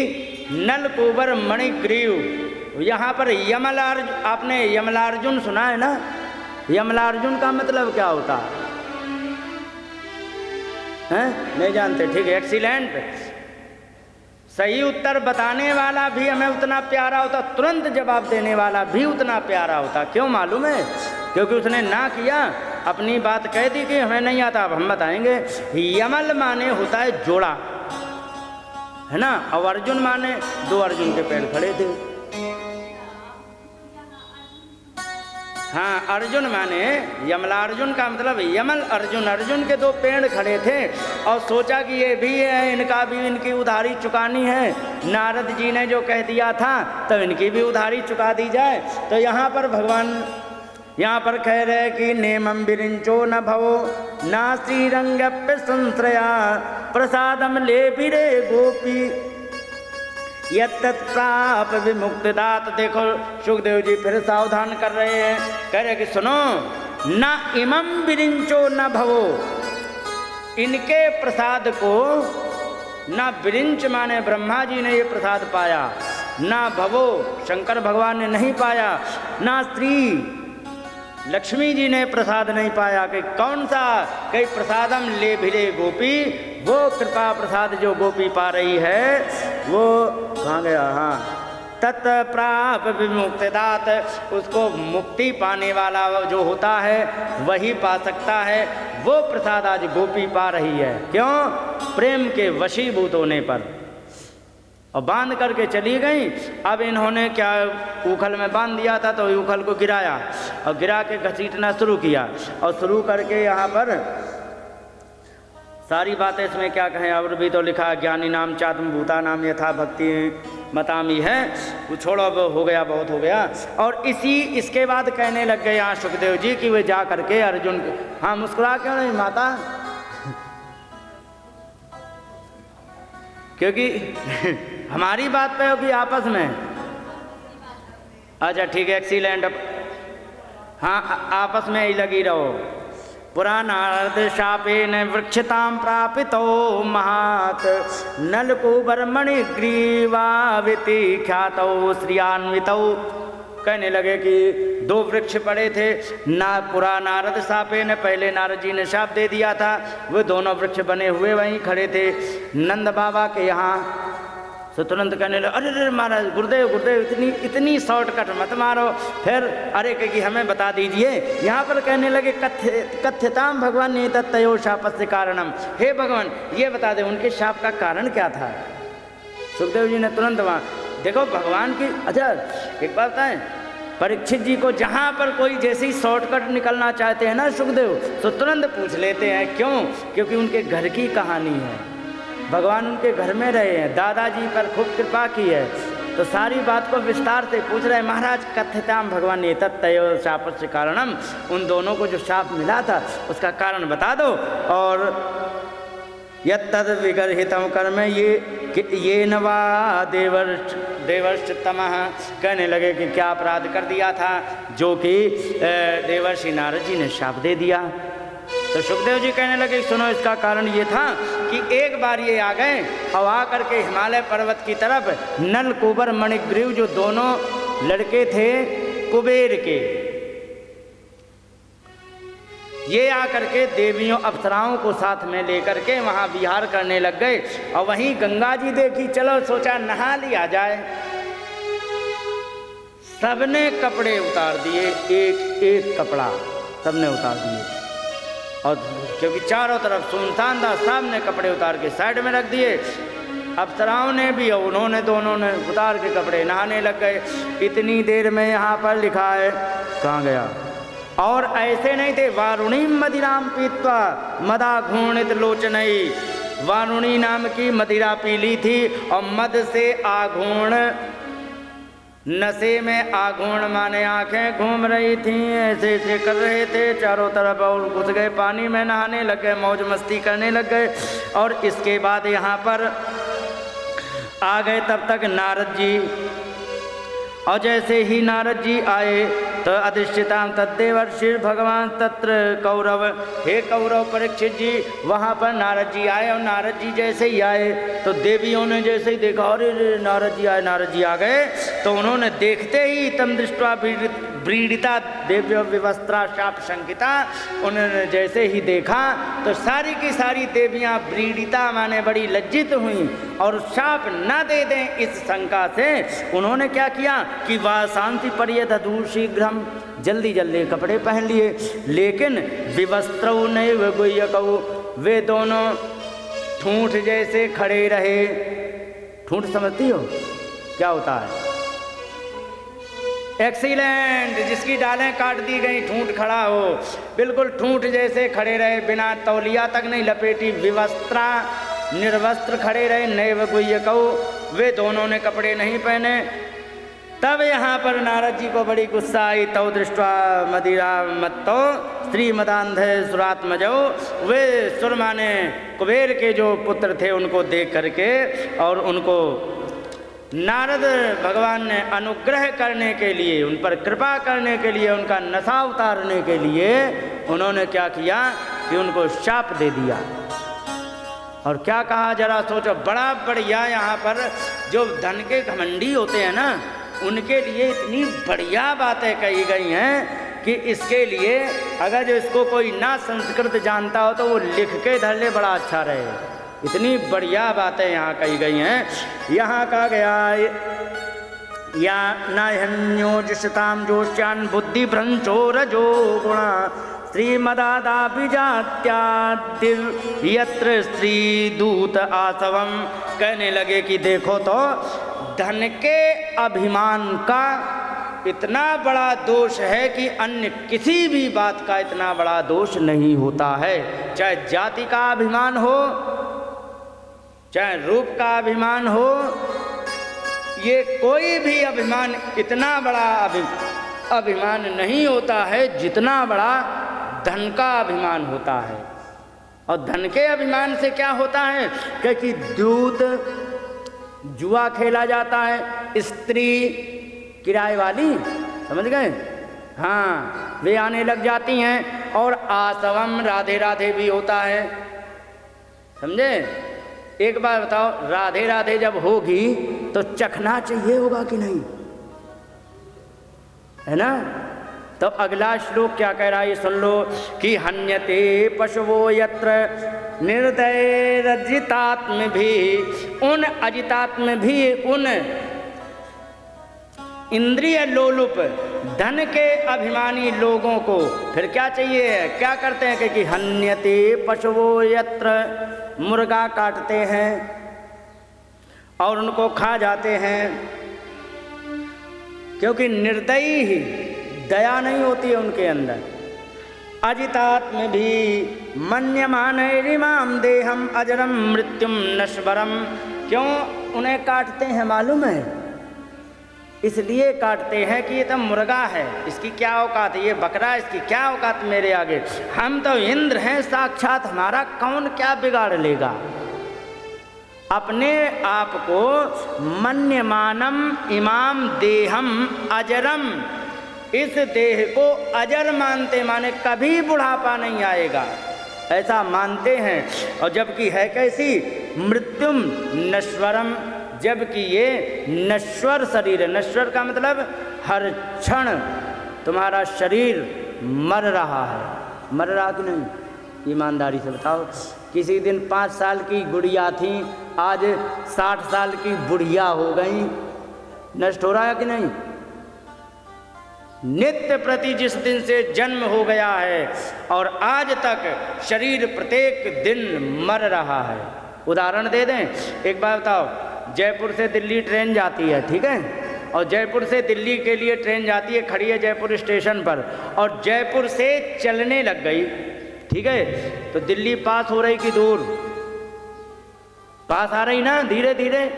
[SPEAKER 1] नलकूबर मणिग्रीव। यहाँ पर यमलार्जुन, आपने यमलार्जुन सुना है ना? यमलार्जुन का मतलब क्या होता है? नहीं जानते? ठीक है, एक्सीलेंट। सही उत्तर बताने वाला भी हमें उतना प्यारा होता, तुरंत जवाब देने वाला भी उतना प्यारा होता। क्यों मालूम है? क्योंकि उसने ना किया, अपनी बात कह दी कि हमें नहीं आता, अब हम बताएंगे। यमल माने होता है जोड़ा, है ना। और अर्जुन माने 2 अर्जुन के पेड़ खड़े थे। हाँ, अर्जुन माने यमलार्जुन का मतलब यमल अर्जुन, अर्जुन के 2 पेड़ खड़े थे। और सोचा कि ये भी है, इनका भी, इनकी उधारी चुकानी है। नारद जी ने जो कह दिया था, तो इनकी भी उधारी चुका दी जाए। तो यहाँ पर भगवान यहाँ पर कह रहे कि नेमं विरिंचो न भवो ना श्रीरंगप्य संश्रया प्रसादम ले बिरे गोपी यत्तत्प्राप विमुक्तिदात। देखो सुखदेव जी फिर सावधान कर रहे हैं, कह रहे कि सुनो, न इमं विरिंचो न भवो, इनके प्रसाद को न विरिंच माने ब्रह्मा जी ने ये प्रसाद पाया, ना भवो शंकर भगवान ने नहीं पाया, ना स्त्री लक्ष्मी जी ने प्रसाद नहीं पाया। कि कौन सा, कई प्रसादम ले भिले गोपी, वो कृपा प्रसाद जो गोपी पा रही है वो कहाँ गया, हाँ, तत्प्राप विमुक्तिदात, उसको मुक्ति पाने वाला जो होता है वही पा सकता है। वो प्रसाद आज गोपी पा रही है, क्यों? प्रेम के वशीभूत होने पर। और बांध करके चली गई। अब इन्होंने क्या, उखल में बांध दिया था तो उखल को गिराया और गिरा के घसीटना शुरू किया, और शुरू करके यहाँ पर सारी बातें इसमें क्या कहें, और भी तो लिखा ज्ञानी नाम चात्म भूता नाम यथा भक्ति मतामी है, वो छोड़ो, अब हो गया, बहुत हो गया। और इसके बाद कहने लग गए यहाँ सुखदेव जी कि वे जा करके अर्जुन, हाँ मुस्कुरा क्यों नहीं माता, क्योंकि हमारी बात पे होगी आपस में। अच्छा ठीक है, एक्सीलेंट, हाँ आपस में ही लगी रहो। पुराणार्ध शापेन वृक्षतां प्रापितो महात नलकूबरमणि ग्रीवाविति ख्यातौ श्रियान्वितौ। कहने लगे कि दो वृक्ष पड़े थे ना, पुरा नारद शापे ने, पहले नारद जी ने शाप दे दिया था, वो दोनों वृक्ष बने हुए वहीं खड़े थे नंद बाबा के यहाँ। तो तुरंत कहने लगे, अरे अरे महाराज, गुरुदेव गुरुदेव, इतनी शॉर्टकट मत मारो। फिर अरे कि हमें बता दीजिए। यहाँ पर कहने लगे कथ्यताम भगवान ने तत्तयो शापस्य कारणम, हे भगवान ये बता दे उनके शाप का कारण क्या था। सुखदेव जी ने तुरंत वहाँ देखो भगवान की। अच्छा एक बात है, परीक्षित जी को जहाँ पर कोई जैसे ही शॉर्टकट निकलना चाहते हैं ना सुखदेव, तो तुरंत पूछ लेते हैं, क्यों? क्योंकि उनके घर की कहानी है, भगवान उनके घर में रहे हैं, दादाजी पर खूब कृपा की है, तो सारी बात को विस्तार से पूछ रहे हैं। महाराज कथ्यताम भगवान ने तत्तयो शापस्य कारणम, उन दोनों को जो शाप मिला था उसका कारण बता दो। और यत्तद विगर्हितम कर्म ये नवा देवर्षि तमः, कहने लगे कि क्या अपराध कर दिया था जो कि देवर्षि नारद जी ने शाप दे दिया। तो सुखदेव जी कहने लगे सुनो, इसका कारण ये था कि एक बार ये आ गए और आ करके हिमालय पर्वत की तरफ नल कुबर मणिग्रीव, जो दोनों लड़के थे कुबेर के, ये आकर के देवियों अप्सराओं को साथ में लेकर के वहाँ विहार करने लग गए। और वहीं गंगा जी देखी, चलो सोचा नहा लिया जाए। सबने कपड़े उतार दिए, एक एक कपड़ा सबने उतार दिए, और क्योंकि चारों तरफ सुनसान था, सब ने कपड़े उतार के साइड में रख दिए। अप्सराओं ने भी और उन्होंने दोनों ने उतार के कपड़े नहाने लग गए। इतनी देर में यहाँ पर लिखा है, कहाँ गया, और ऐसे नहीं थे। वारुणी मदिराम पीत्वा मदा घूर्णित लोचनई, वारुणी नाम की मदिरा पी ली थी और मद से आघूर्ण, नशे में आघूर्ण माने आंखें घूम रही थी, ऐसे ऐसे कर रहे थे चारों तरफ, और घुस गए पानी में, नहाने लग गए, मौज मस्ती करने लग गए। और इसके बाद यहाँ पर आ गए तब तक नारद जी, और जैसे ही नारद जी आए तो अधिष्ठिताम तद्देवर्षि भगवान तत्र कौरव, हे कौरव परीक्षित जी, वहाँ पर नारद जी आए। और नारद जी जैसे ही आए तो देवियों ने जैसे ही देखा, अरे नारद जी आए, नारद जी आ गए, तो उन्होंने देखते ही तम दृष्ट्वा व्रीडिता देव्य विवस्त्रा शाप शंकिता, उन्होंने जैसे ही देखा तो सारी की सारी देवियाँ व्रीडिता माने बड़ी लज्जित हुई, और शाप न दे दें इस शंका से उन्होंने क्या किया कि वह शांति परियदूर शीघ्रम, जल्दी जल्दी कपड़े पहन लिए। लेकिन विवस्त्रौ नैव गुह्यकौ, वे दोनों ठूंठ जैसे खड़े रहे। ठूंठ समझती हो क्या होता है? एक्सीलेंट, जिसकी डालें काट दी गई, ठूंठ खड़ा हो, बिल्कुल ठूंठ जैसे खड़े रहे, बिना तौलिया तक नहीं लपेटी, विवस्त्रा निर्वस्त्र खड़े रहे। नैव गुह्यकौ, वे दोनों ने कपड़े नहीं पहने। तब यहाँ पर नारद जी को बड़ी गुस्सा आई। तौ दृष्टवा मदिरा मत्तो श्रीमदांध सुरात्मजो, वे सुरमा ने कुबेर के जो पुत्र थे उनको देख करके और उनको नारद भगवान ने अनुग्रह करने के लिए, उन पर कृपा करने के लिए, उनका नशा उतारने के लिए उन्होंने क्या किया कि उनको शाप दे दिया। और क्या कहा जरा सोचो, बड़ा बढ़िया। यहाँ पर जो धन के घमंडी होते हैं ना, उनके लिए इतनी बढ़िया बातें कही गई हैं कि इसके लिए अगर जो इसको कोई ना संस्कृत जानता हो तो वो लिख के धर ले, बड़ा अच्छा रहे। इतनी बढ़िया बातें यहाँ कही गई हैं। यहाँ कहा गया या नान्योजताम जोश्यान बुद्धि भ्रंशो रजो गुणा श्रीमदादाभिजात्यादिव यत्र स्त्री दूत आसवम। कहने लगे कि देखो तो धन के अभिमान का इतना बड़ा दोष है कि अन्य किसी भी बात का इतना बड़ा दोष नहीं होता है। चाहे जाति का अभिमान हो, चाहे रूप का अभिमान हो, ये कोई भी अभिमान इतना बड़ा अभिमान नहीं होता है जितना बड़ा धन का अभिमान होता है। और धन के अभिमान से क्या होता है कि दूत जुआ खेला जाता है, स्त्री किराए वाली, समझ गए, हाँ, वे आने लग जाती हैं। और आसवम राधे राधे भी होता है, समझे। एक बार बताओ, राधे राधे जब होगी तो चखना चाहिए होगा कि नहीं, है ना। तो अगला श्लोक क्या कह रहा है ये सुन लो कि हन्यते पशुवो यत्र निर्दयरजितात्म भी, उन अजितात्म भी, उन इंद्रिय लोलुप धन के अभिमानी लोगों को फिर क्या चाहिए, क्या करते हैं कि हन्यते पशुवो यत्र, मुर्गा काटते हैं और उनको खा जाते हैं, क्योंकि निर्दयी ही, दया नहीं होती है उनके अंदर। अजितात्म भी मन्यमानैरिमाम देहम अजरम मृत्युम नश्वरम। क्यों उन्हें काटते हैं मालूम है? इसलिए काटते हैं कि ये तो मुर्गा है, इसकी क्या औकात है, ये बकरा, इसकी क्या औकात मेरे आगे, हम तो इंद्र हैं साक्षात, हमारा कौन क्या बिगाड़ लेगा। अपने आप को मन्यमानम इमाम देहम अजरम, इस देह को अजर मानते, माने कभी बुढ़ापा नहीं आएगा, ऐसा मानते हैं। और जबकि है कैसी, मृत्युम नश्वरम, जबकि ये नश्वर शरीर है। नश्वर का मतलब हर क्षण तुम्हारा शरीर मर रहा है। मर रहा कि नहीं, ईमानदारी से बताओ। किसी दिन 5 साल की गुड़िया थी, आज 60 साल की बुढ़िया हो गई, नष्ट हो रहा है कि नहीं। नित्य प्रति जिस दिन से जन्म हो गया है और आज तक शरीर प्रत्येक दिन मर रहा है। उदाहरण दे दें, एक बार बताओ, जयपुर से दिल्ली ट्रेन जाती है, ठीक है, और जयपुर से दिल्ली के लिए ट्रेन जाती है, खड़ी है जयपुर स्टेशन पर, और जयपुर से चलने लग गई, ठीक है, तो दिल्ली पास हो रही कि दूर, पास आ रही ना धीरे धीरे,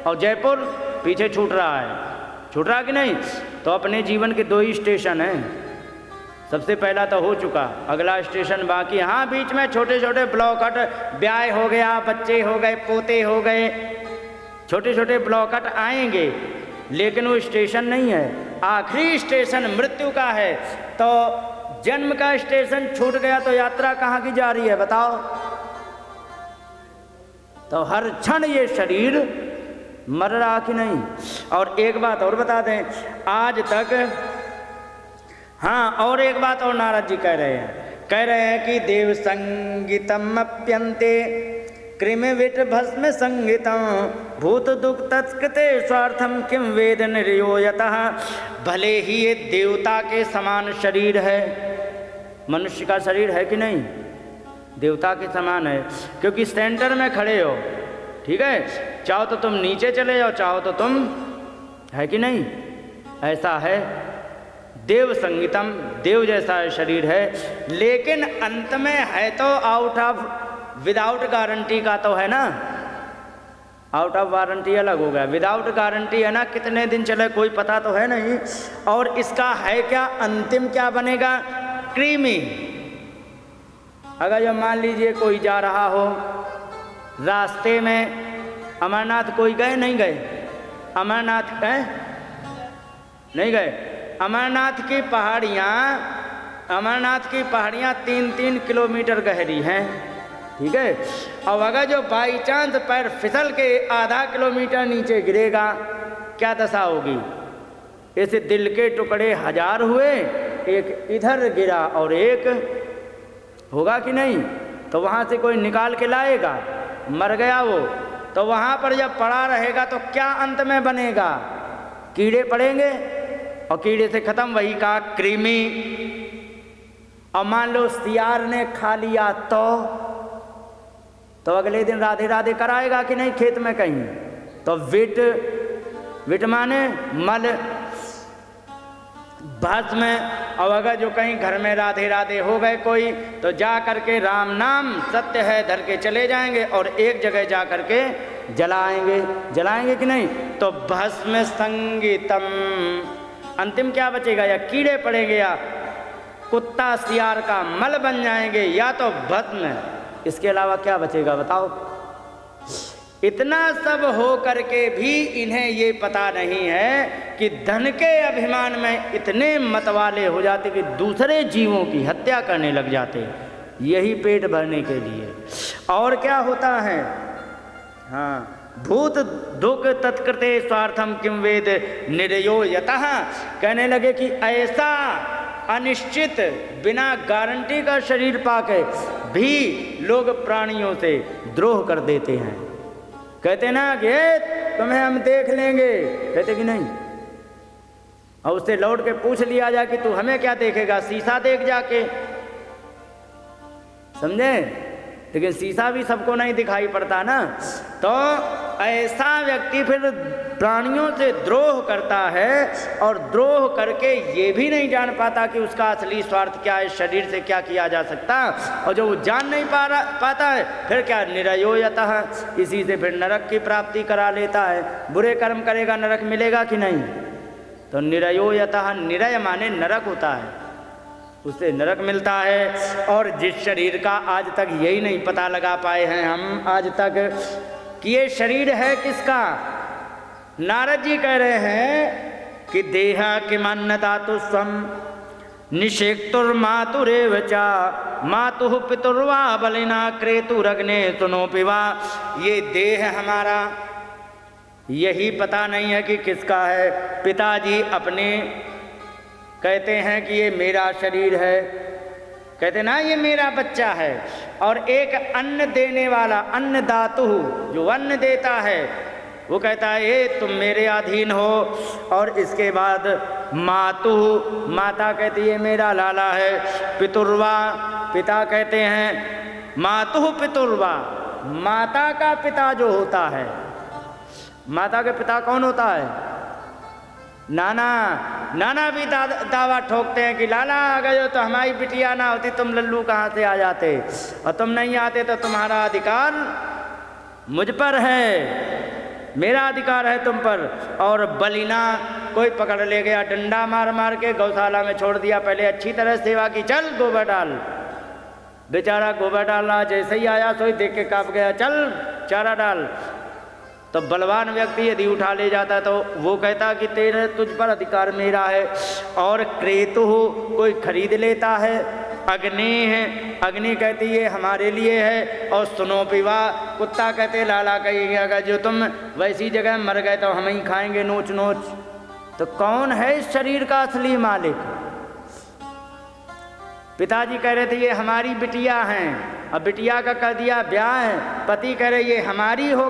[SPEAKER 1] और जयपुर पीछे छूट रहा है, छूट रहा कि नहीं। तो अपने जीवन के 2 ही स्टेशन हैं, सबसे पहला तो हो चुका, अगला स्टेशन बाकी। हाँ, बीच में छोटे छोटे ब्लॉक हट, ब्याह हो गया, बच्चे हो गए, पोते हो गए, छोटे छोटे ब्लॉक हट आएंगे, लेकिन वो स्टेशन नहीं है। आखिरी स्टेशन मृत्यु का है। तो जन्म का स्टेशन छूट गया तो यात्रा कहाँ की जा रही है बताओ। तो हर क्षण ये शरीर मर रहा कि नहीं। और एक बात और बता दें, आज तक, हाँ, और एक बात और नारद जी कह रहे हैं कि देव संगीतम अप्यंते कृमिविट भस्म संगीतम भूत दुख तत्कृते स्वार्थम किम वेद निर्योयतः। भले ही ये देवता के समान शरीर है, मनुष्य का शरीर है कि नहीं, देवता के समान है, क्योंकि सेंटर में खड़े हो, ठीक है, चाहो तो तुम नीचे चले जाओ, चाहो तो तुम, है कि नहीं, ऐसा है। देव संगीतम, देव जैसा शरीर है, लेकिन अंत में है तो आउट ऑफ, विदाउट गारंटी का तो है ना, आउट ऑफ वारंटी अलग हो गया, विदाउट गारंटी है ना, कितने दिन चले कोई पता तो है नहीं। और इसका है क्या, अंतिम क्या बनेगा, क्रीमी। अगर जो मान लीजिए कोई जा रहा हो रास्ते में, अमरनाथ कोई गए नहीं गए, अमरनाथ गए नहीं गए, अमरनाथ की पहाड़ियाँ 3-3 किलोमीटर गहरी हैं, ठीक है। अब अगर जो बाई चांस पैर फिसल के आधा किलोमीटर नीचे गिरेगा, क्या दशा होगी। ऐसे दिल के टुकड़े 1000 हुए, एक इधर गिरा और एक होगा कि नहीं, तो वहाँ से कोई निकाल के लाएगा, मर गया वो, तो वहाँ पर जब पड़ा रहेगा तो क्या अंत में बनेगा, कीड़े पड़ेंगे, और कीड़े से खत्म, वही कहा कृमि। और मान लो सियार ने खा लिया तो अगले दिन राधे राधे कराएगा कि नहीं खेत में कहीं। तो विट माने मल, भस्म। और अगर जो कहीं घर में राधे राधे हो गए कोई, तो जा करके राम नाम सत्य है धर के चले जाएंगे और एक जगह जा करके जलाएंगे कि नहीं। तो भस्म संगीतम, अंतिम क्या बचेगा, या कीड़े पड़ेंगे, या कुत्ता सियार का मल बन जाएंगे, या तो भस्म। इसके अलावा क्या बचेगा बताओ। इतना सब हो करके भी इन्हें ये पता नहीं है कि धन के अभिमान में इतने मतवाले हो जाते कि दूसरे जीवों की हत्या करने लग जाते, यही पेट भरने के लिए। और क्या होता है, हाँ, भूत दुख तत्कृते स्वार्थम किम वेद निर्यो यतः। कहने लगे कि ऐसा अनिश्चित बिना गारंटी का शरीर पाके भी लोग प्राणियों से द्रोह कर देते हैं। कहते ना कि तुम्हें हम देख लेंगे, कहते कि नहीं। और उससे लौट के पूछ लिया जाए कि तू हमें क्या देखेगा, शीशा देख जाके, समझे। लेकिन शीशा भी सबको नहीं दिखाई पड़ता ना। तो ऐसा व्यक्ति फिर प्राणियों से द्रोह करता है, और द्रोह करके ये भी नहीं जान पाता कि उसका असली स्वार्थ क्या है, शरीर से क्या किया जा सकता। और जो वो जान नहीं पाता है, फिर क्या निरयोयतः, इसी से फिर नरक की प्राप्ति करा लेता है। बुरे कर्म करेगा नरक मिलेगा कि नहीं। तो निरयोयतः, निरय माने नरक होता है, उससे नरक मिलता है। और जिस शरीर का आज तक यही नहीं पता लगा पाए हैं हम आज तक कि ये शरीर है किसका। नारद जी कह रहे हैं कि देहा किमन्नता तु स्वम निषेक्तुर्मातुरेव चा मातुः पितुर्वा बलिना क्रेतुरग्ने सुनोपि वा। ये देह हमारा यही पता नहीं है कि किसका है। पिताजी अपने कहते हैं कि ये मेरा शरीर है, कहते ना ये मेरा बच्चा है। और एक अन्न देने वाला अन्नदातु, जो अन्न देता है, वो कहता है ये तुम मेरे अधीन हो। और इसके बाद मातु, माता कहती है मेरा लाला है। पितुर्वा, पिता कहते हैं मातु पितुर्वा, माता का पिता जो होता है। माता के पिता कौन होता है, नाना। नाना भी दावा ठोकते हैं कि लाला आ गए हो तो हमारी बिटिया ना होती, तुम लल्लू कहाँ से आ जाते, और तुम नहीं आते तो तुम्हारा अधिकार मुझ पर है, मेरा अधिकार है तुम पर। और बलिना, कोई पकड़ ले गया डंडा मार मार के गौशाला में छोड़ दिया, पहले अच्छी तरह सेवा की, चल गोबर डाल। बेचारा गोबर डालना जैसे ही आया सोई देख के काँप गया, चल चारा डाल। तो बलवान व्यक्ति यदि उठा ले जाता तो वो कहता कि तेरे तुझ पर अधिकार मेरा है। और क्रेतु, कोई खरीद लेता है। अग्नि है, अग्नि कहती है हमारे लिए है। और सुनो पिवा, कुत्ता कहते लाला कहिएगा जो तुम वैसी जगह मर गए तो हम ही खाएंगे नोच नोच। तो कौन है इस शरीर का असली मालिक। पिताजी कह रहे थे ये हमारी बिटिया हैं, अब बिटिया का कर दिया ब्याह है। पति कह रहे ये हमारी हो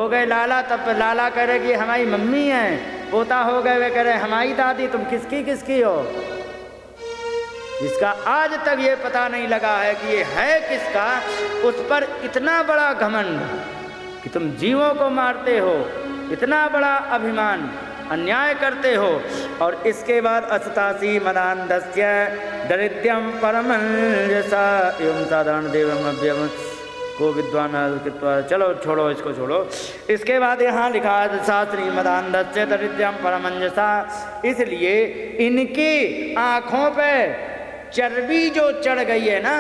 [SPEAKER 1] गए लाला, तब लाला कह रहे कि ये हमारी मम्मी हैं। पोता हो गए, वे कह रहे हमारी दादी, तुम किसकी किसकी हो। जिसका आज तक ये पता नहीं लगा है कि ये है किसका, उस पर इतना बड़ा घमंड कि तुम जीवों को मारते हो, इतना बड़ा अभिमान, अन्याय करते हो। और इसके बाद असतासी मदान्धस्य दरिद्रम परमंजसा एवं साधारण देवम अव्यम को विद्वान चलो छोड़ो इसको छोड़ो। इसके बाद यहाँ लिखा है शास्त्री मदान्धस्य दरिद्रम परमंजसा, इसलिए इनकी आँखों पे चर्बी जो चढ़ गई है ना,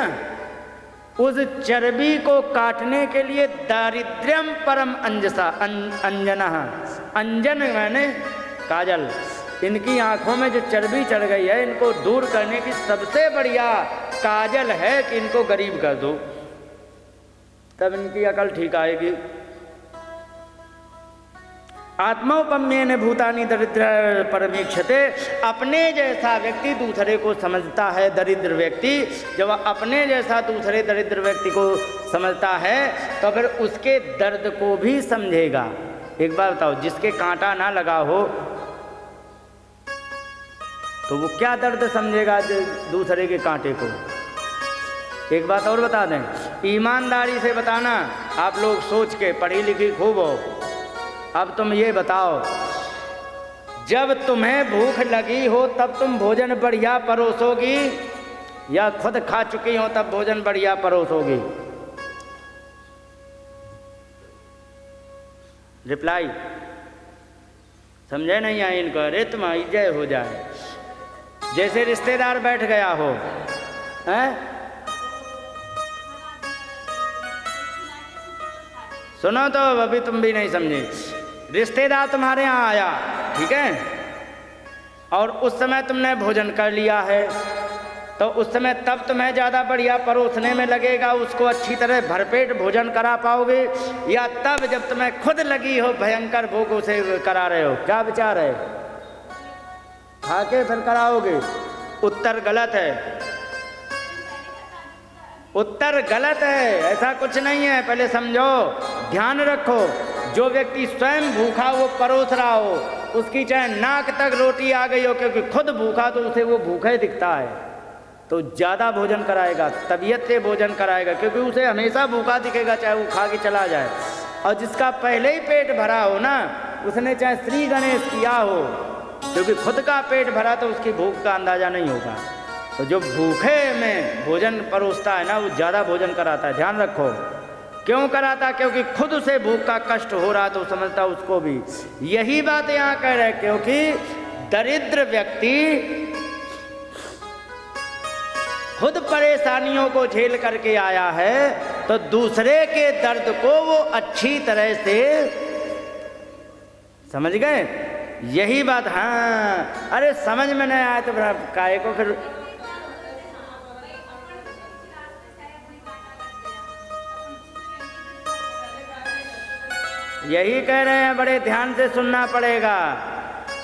[SPEAKER 1] उस चर्बी को काटने के लिए दारिद्र्यम परम अंजसा अंजना, अंजन मैंने काजल, इनकी आंखों में जो चर्बी चढ़ गई है इनको दूर करने की सबसे बढ़िया काजल है कि इनको गरीब कर दो, तब इनकी अकल ठीक आएगी। आत्मोपम्येन भूतानि दरिद्र परमीक्षते, अपने जैसा व्यक्ति दूसरे को समझता है। दरिद्र व्यक्ति जब अपने जैसा दूसरे दरिद्र व्यक्ति को समझता है तो फिर उसके दर्द को भी समझेगा। एक बार बताओ, जिसके कांटा ना लगा हो तो वो क्या दर्द समझेगा दूसरे के कांटे को। एक बात और बता दें, ईमानदारी से बताना, आप लोग सोच के पढ़ी लिखी खूब हो। अब तुम ये बताओ, जब तुम्हें भूख लगी हो तब तुम भोजन बढ़िया परोसोगी या खुद खा चुकी हो तब भोजन बढ़िया परोसोगी? रिप्लाई समझे नहीं आई इनको? अरे तुम्हारी जय हो जाए। जैसे रिश्तेदार बैठ गया हो, हैं? सुनो तो, अभी तुम भी नहीं समझे। रिश्तेदार तुम्हारे यहाँ आया, ठीक है, और उस समय तुमने भोजन कर लिया है, तो उस समय तब तुम्हें ज़्यादा बढ़िया परोसने में लगेगा, उसको अच्छी तरह भरपेट भोजन करा पाओगे, या तब जब तुम्हें खुद लगी हो भयंकर भूख उसे करा रहे हो? क्या विचार है? खा के फिर कराओगे? उत्तर गलत है, उत्तर गलत है, ऐसा कुछ नहीं है। पहले समझो, ध्यान रखो, जो व्यक्ति स्वयं भूखा वो परोस रहा हो, उसकी चाहे नाक तक रोटी आ गई हो, क्योंकि खुद भूखा तो उसे वो भूखा ही दिखता है, तो ज़्यादा भोजन कराएगा, तबीयत से भोजन कराएगा, क्योंकि उसे हमेशा भूखा दिखेगा चाहे वो खा के चला जाए। और जिसका पहले ही पेट भरा हो ना, उसने चाहे श्री गणेश किया हो, क्योंकि खुद का पेट भरा तो उसकी भूख का अंदाज़ा नहीं होगा। तो जो भूखे में भोजन परोसता है ना, वो ज़्यादा भोजन कराता है। ध्यान रखो, क्यों कराता? क्योंकि खुद उसे भूख का कष्ट हो रहा तो समझता उसको भी। यही बात यहाँ कह रहे, क्योंकि दरिद्र व्यक्ति खुद परेशानियों को झेल करके आया है, तो दूसरे के दर्द को वो अच्छी तरह से समझ गए। यही बात, हाँ, अरे समझ में नहीं आया तो काहे को फिर यही कह रहे हैं, बड़े ध्यान से सुनना पड़ेगा।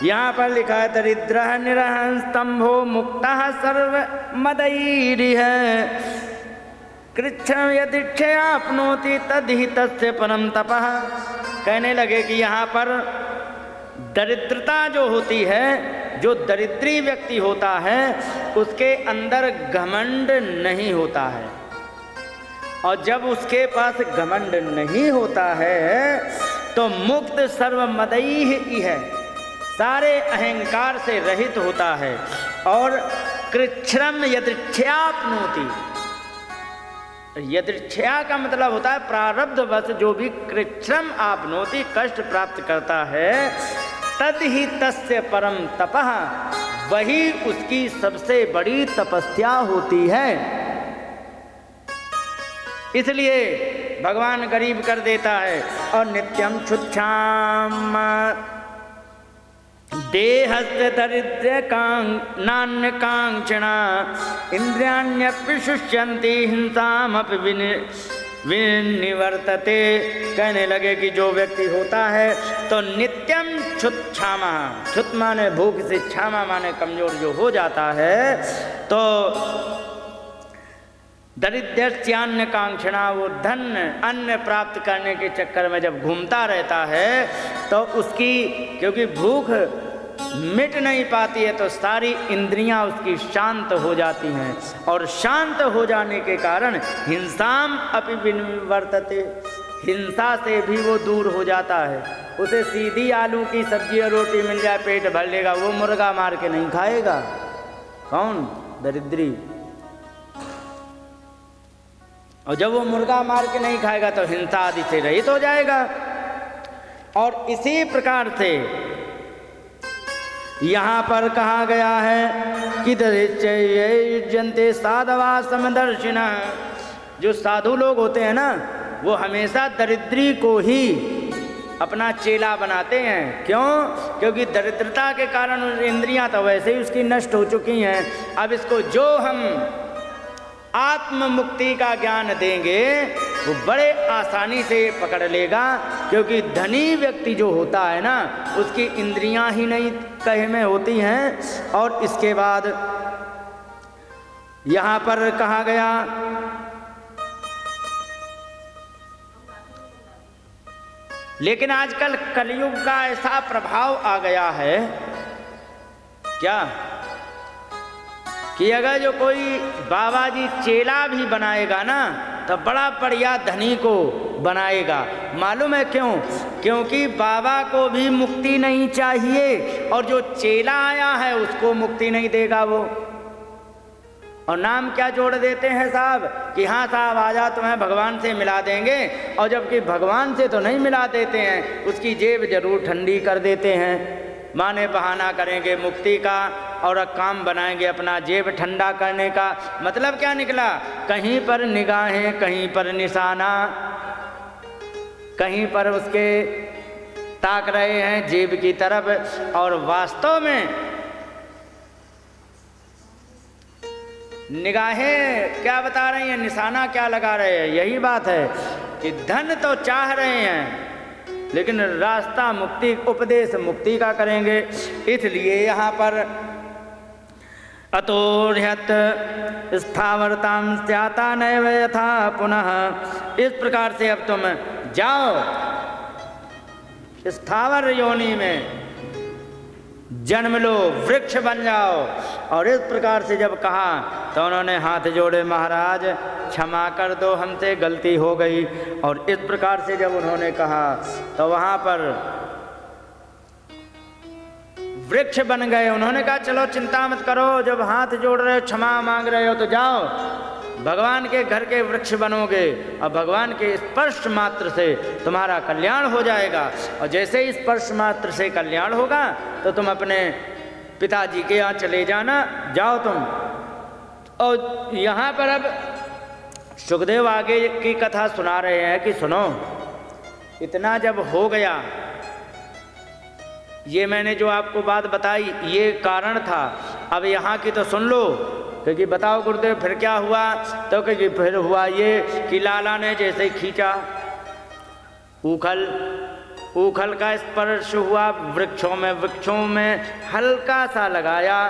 [SPEAKER 1] यहाँ पर लिखा है दरिद्र निरहं स्तंभो मुक्तः सर्व मदैरिह कृच्छ्रम यदीक्षे आपनोति तदहि तस्य परम तपः। कहने लगे कि यहाँ पर दरिद्रता जो होती है, जो दरिद्री व्यक्ति होता है, उसके अंदर घमंड नहीं होता है, और जब उसके पास घमंड नहीं होता है तो मुक्त सर्वमदई ही है, सारे अहंकार से रहित होता है। और कृच्छ्रम यदृच्छयाप्नोति, यदृच्छया का मतलब होता है प्रारब्धवश जो भी कृच्छ्रम आपनोति कष्ट प्राप्त करता है, तद ही तस्य परम तपः, वही उसकी सबसे बड़ी तपस्या होती है। इसलिए भगवान गरीब कर देता है। और नित्यम क्षुच्छाम देहस्य दरिद्र नान्य कांक्षणा इंद्रियाण्यपि शुष्यन्ति हिंसामपि विनिवर्तते। कहने लगे कि जो व्यक्ति होता है तो नित्यम क्षुच्छामा, क्षुत् माने भूख से, क्षामा माने कमजोर जो हो जाता है, तो दरिद्रस्यान्न कांक्षणा, वो धन अन्न प्राप्त करने के चक्कर में जब घूमता रहता है तो उसकी, क्योंकि भूख मिट नहीं पाती है, तो सारी इंद्रियां उसकी शांत हो जाती हैं, और शांत हो जाने के कारण हिंसाम अपि विनिवर्तते, हिंसा से भी वो दूर हो जाता है। उसे सीधी आलू की सब्जी और रोटी मिल जाए पेट भर लेगा, वो मुर्गा मार के नहीं खाएगा। कौन? दरिद्री। और जब वो मुर्गा मार के नहीं खाएगा तो हिंसा आदि से रहित हो जाएगा। और इसी प्रकार से यहाँ पर कहा गया है कि दरिच्यन्ते साधवा समदर्शिना, जो साधु लोग होते हैं ना वो हमेशा दरिद्री को ही अपना चेला बनाते हैं। क्यों? क्योंकि दरिद्रता के कारण इंद्रियां तो वैसे ही उसकी नष्ट हो चुकी हैं। अब इसको जो हम आत्म मुक्ति का ज्ञान देंगे वो बड़े आसानी से पकड़ लेगा, क्योंकि धनी व्यक्ति जो होता है ना उसकी इंद्रियां ही नहीं कहे में होती हैं। और इसके बाद यहाँ पर कहा गया लेकिन आजकल कलयुग का ऐसा प्रभाव आ गया है क्या कि अगर जो कोई बाबा जी चेला भी बनाएगा ना तो बड़ा बढ़िया धनी को बनाएगा। मालूम है क्यों? क्योंकि बाबा को भी मुक्ति नहीं चाहिए और जो चेला आया है उसको मुक्ति नहीं देगा वो। और नाम क्या जोड़ देते हैं साहब कि हाँ साहब आजा तुम्हें भगवान से मिला देंगे, और जबकि भगवान से तो नहीं मिला देते हैं, उसकी जेब जरूर ठंडी कर देते हैं। माने बहाना करेंगे मुक्ति का और काम बनाएंगे अपना जेब ठंडा करने का। मतलब क्या निकला? कहीं पर निगाहें, कहीं पर निशाना, कहीं पर उसके ताक रहे हैं जेब की तरफ, और वास्तव में निगाहें क्या बता रही हैं, निशाना क्या लगा रहे हैं? यही बात है कि धन तो चाह रहे हैं लेकिन रास्ता मुक्ति, उपदेश मुक्ति का करेंगे। इसलिए यहाँ पर अतोर्हत स्थावरताम स्याता नैव यथा पुनः, इस प्रकार से अब तुम जाओ स्थावर योनि में जन्म लो, वृक्ष बन जाओ। और इस प्रकार से जब कहा तो उन्होंने हाथ जोड़े, महाराज क्षमा कर दो, हमसे गलती हो गई। और इस प्रकार से जब उन्होंने कहा तो वहाँ पर वृक्ष बन गए। उन्होंने कहा चलो चिंता मत करो, जब हाथ जोड़ रहे हो, क्षमा मांग रहे हो तो जाओ भगवान के घर के वृक्ष बनोगे और भगवान के स्पर्श मात्र से तुम्हारा कल्याण हो जाएगा। और जैसे ही स्पर्श मात्र से कल्याण होगा तो तुम अपने पिताजी के यहाँ चले जाना, जाओ तुम। और यहाँ पर अब सुखदेव आगे की कथा सुना रहे हैं कि सुनो, इतना जब हो गया, ये मैंने जो आपको बात बताई ये कारण था, अब यहाँ की तो सुन लो। क्योंकि बताओ गुरुदेव फिर क्या हुआ? तो क्योंकि फिर हुआ ये कि लाला ने जैसे खींचा, ऊखल का स्पर्श हुआ वृक्षों में हल्का सा लगाया,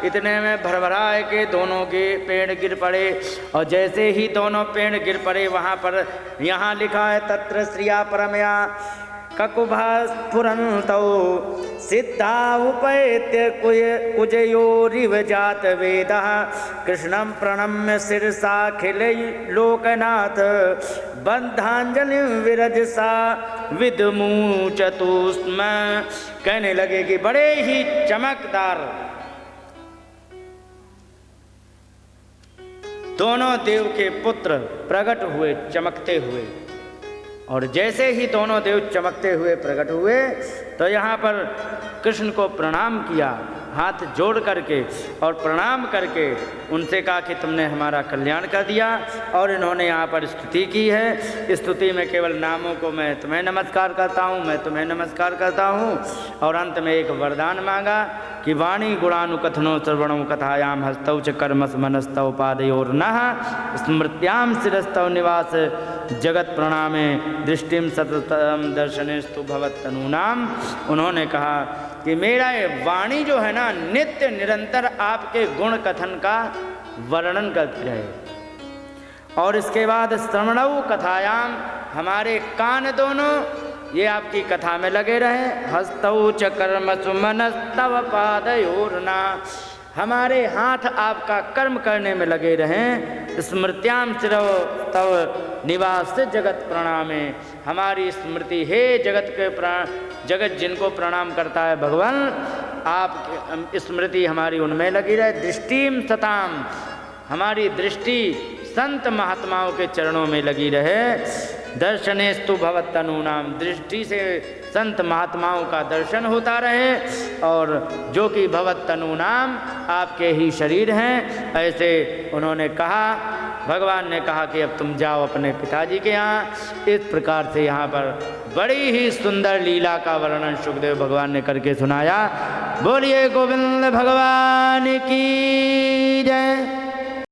[SPEAKER 1] इतने में भरभराए के दोनों के पेड़ गिर पड़े। और जैसे ही दोनों पेड़ गिर पड़े वहाँ पर यहाँ लिखा है तत्र श्रिया परमया ककुभा स्फुरन्तौ सिद्धा उपैत्य कुजयोरिव जात वेदः कृष्णं प्रणम्य शिरसाखिल लोकनाथ बद्धांजलि विरजसा विदमुचतु स्म। कहने लगे कि बड़े ही चमकदार दोनों देव के पुत्र प्रकट हुए चमकते हुए। और जैसे ही दोनों देव चमकते हुए प्रकट हुए तो यहाँ पर कृष्ण को प्रणाम किया, हाथ जोड़ करके, और प्रणाम करके उनसे कहा कि तुमने हमारा कल्याण कर दिया। और इन्होंने यहाँ पर स्तुति की है। स्तुति में केवल नामों को मैं तुम्हें नमस्कार करता हूँ, मैं तुम्हें नमस्कार करता हूँ। और अंत में एक वरदान मांगा कि वाणी गुणानुकथनो श्रवणों कथायाम हस्तौ च कर्मस मनस्तौ पादयोर्नः स्मृत्याम शिरस्तौ निवास जगत प्रणामे दृष्टिम सततम दर्शनेस्तु भवत्तनूनाम। उन्होंने कहा कि मेरा ये वाणी जो है ना नित्य निरंतर आपके गुण कथन का वर्णन करती रहे। और इसके बाद श्रवणौ कथायाम, हमारे कान दोनों ये आपकी कथा में लगे रहे। हस्तौ च कर्मसु मनस्तव पादयोर्ना, हमारे हाथ आपका कर्म करने में लगे रहें। स्मृत्याम शिरव तव निवास जगत प्रणामे, हमारी स्मृति हे जगत के जगत जिनको प्रणाम करता है भगवान, आप स्मृति हमारी उनमें लगी रहे। दृष्टिम सताम, हमारी दृष्टि संत महात्माओं के चरणों में लगी रहे। दर्शनेस्तु भवत्तनूनाम, दृष्टि से संत महात्माओं का दर्शन होता रहे, और जो कि भवत्तनूनाम आपके ही शरीर हैं। ऐसे उन्होंने कहा, भगवान ने कहा कि अब तुम जाओ अपने पिताजी के यहाँ। इस प्रकार से यहाँ पर बड़ी ही सुंदर लीला का वर्णन सुखदेव भगवान ने करके सुनाया। बोलिए गोविंद भगवान की जय।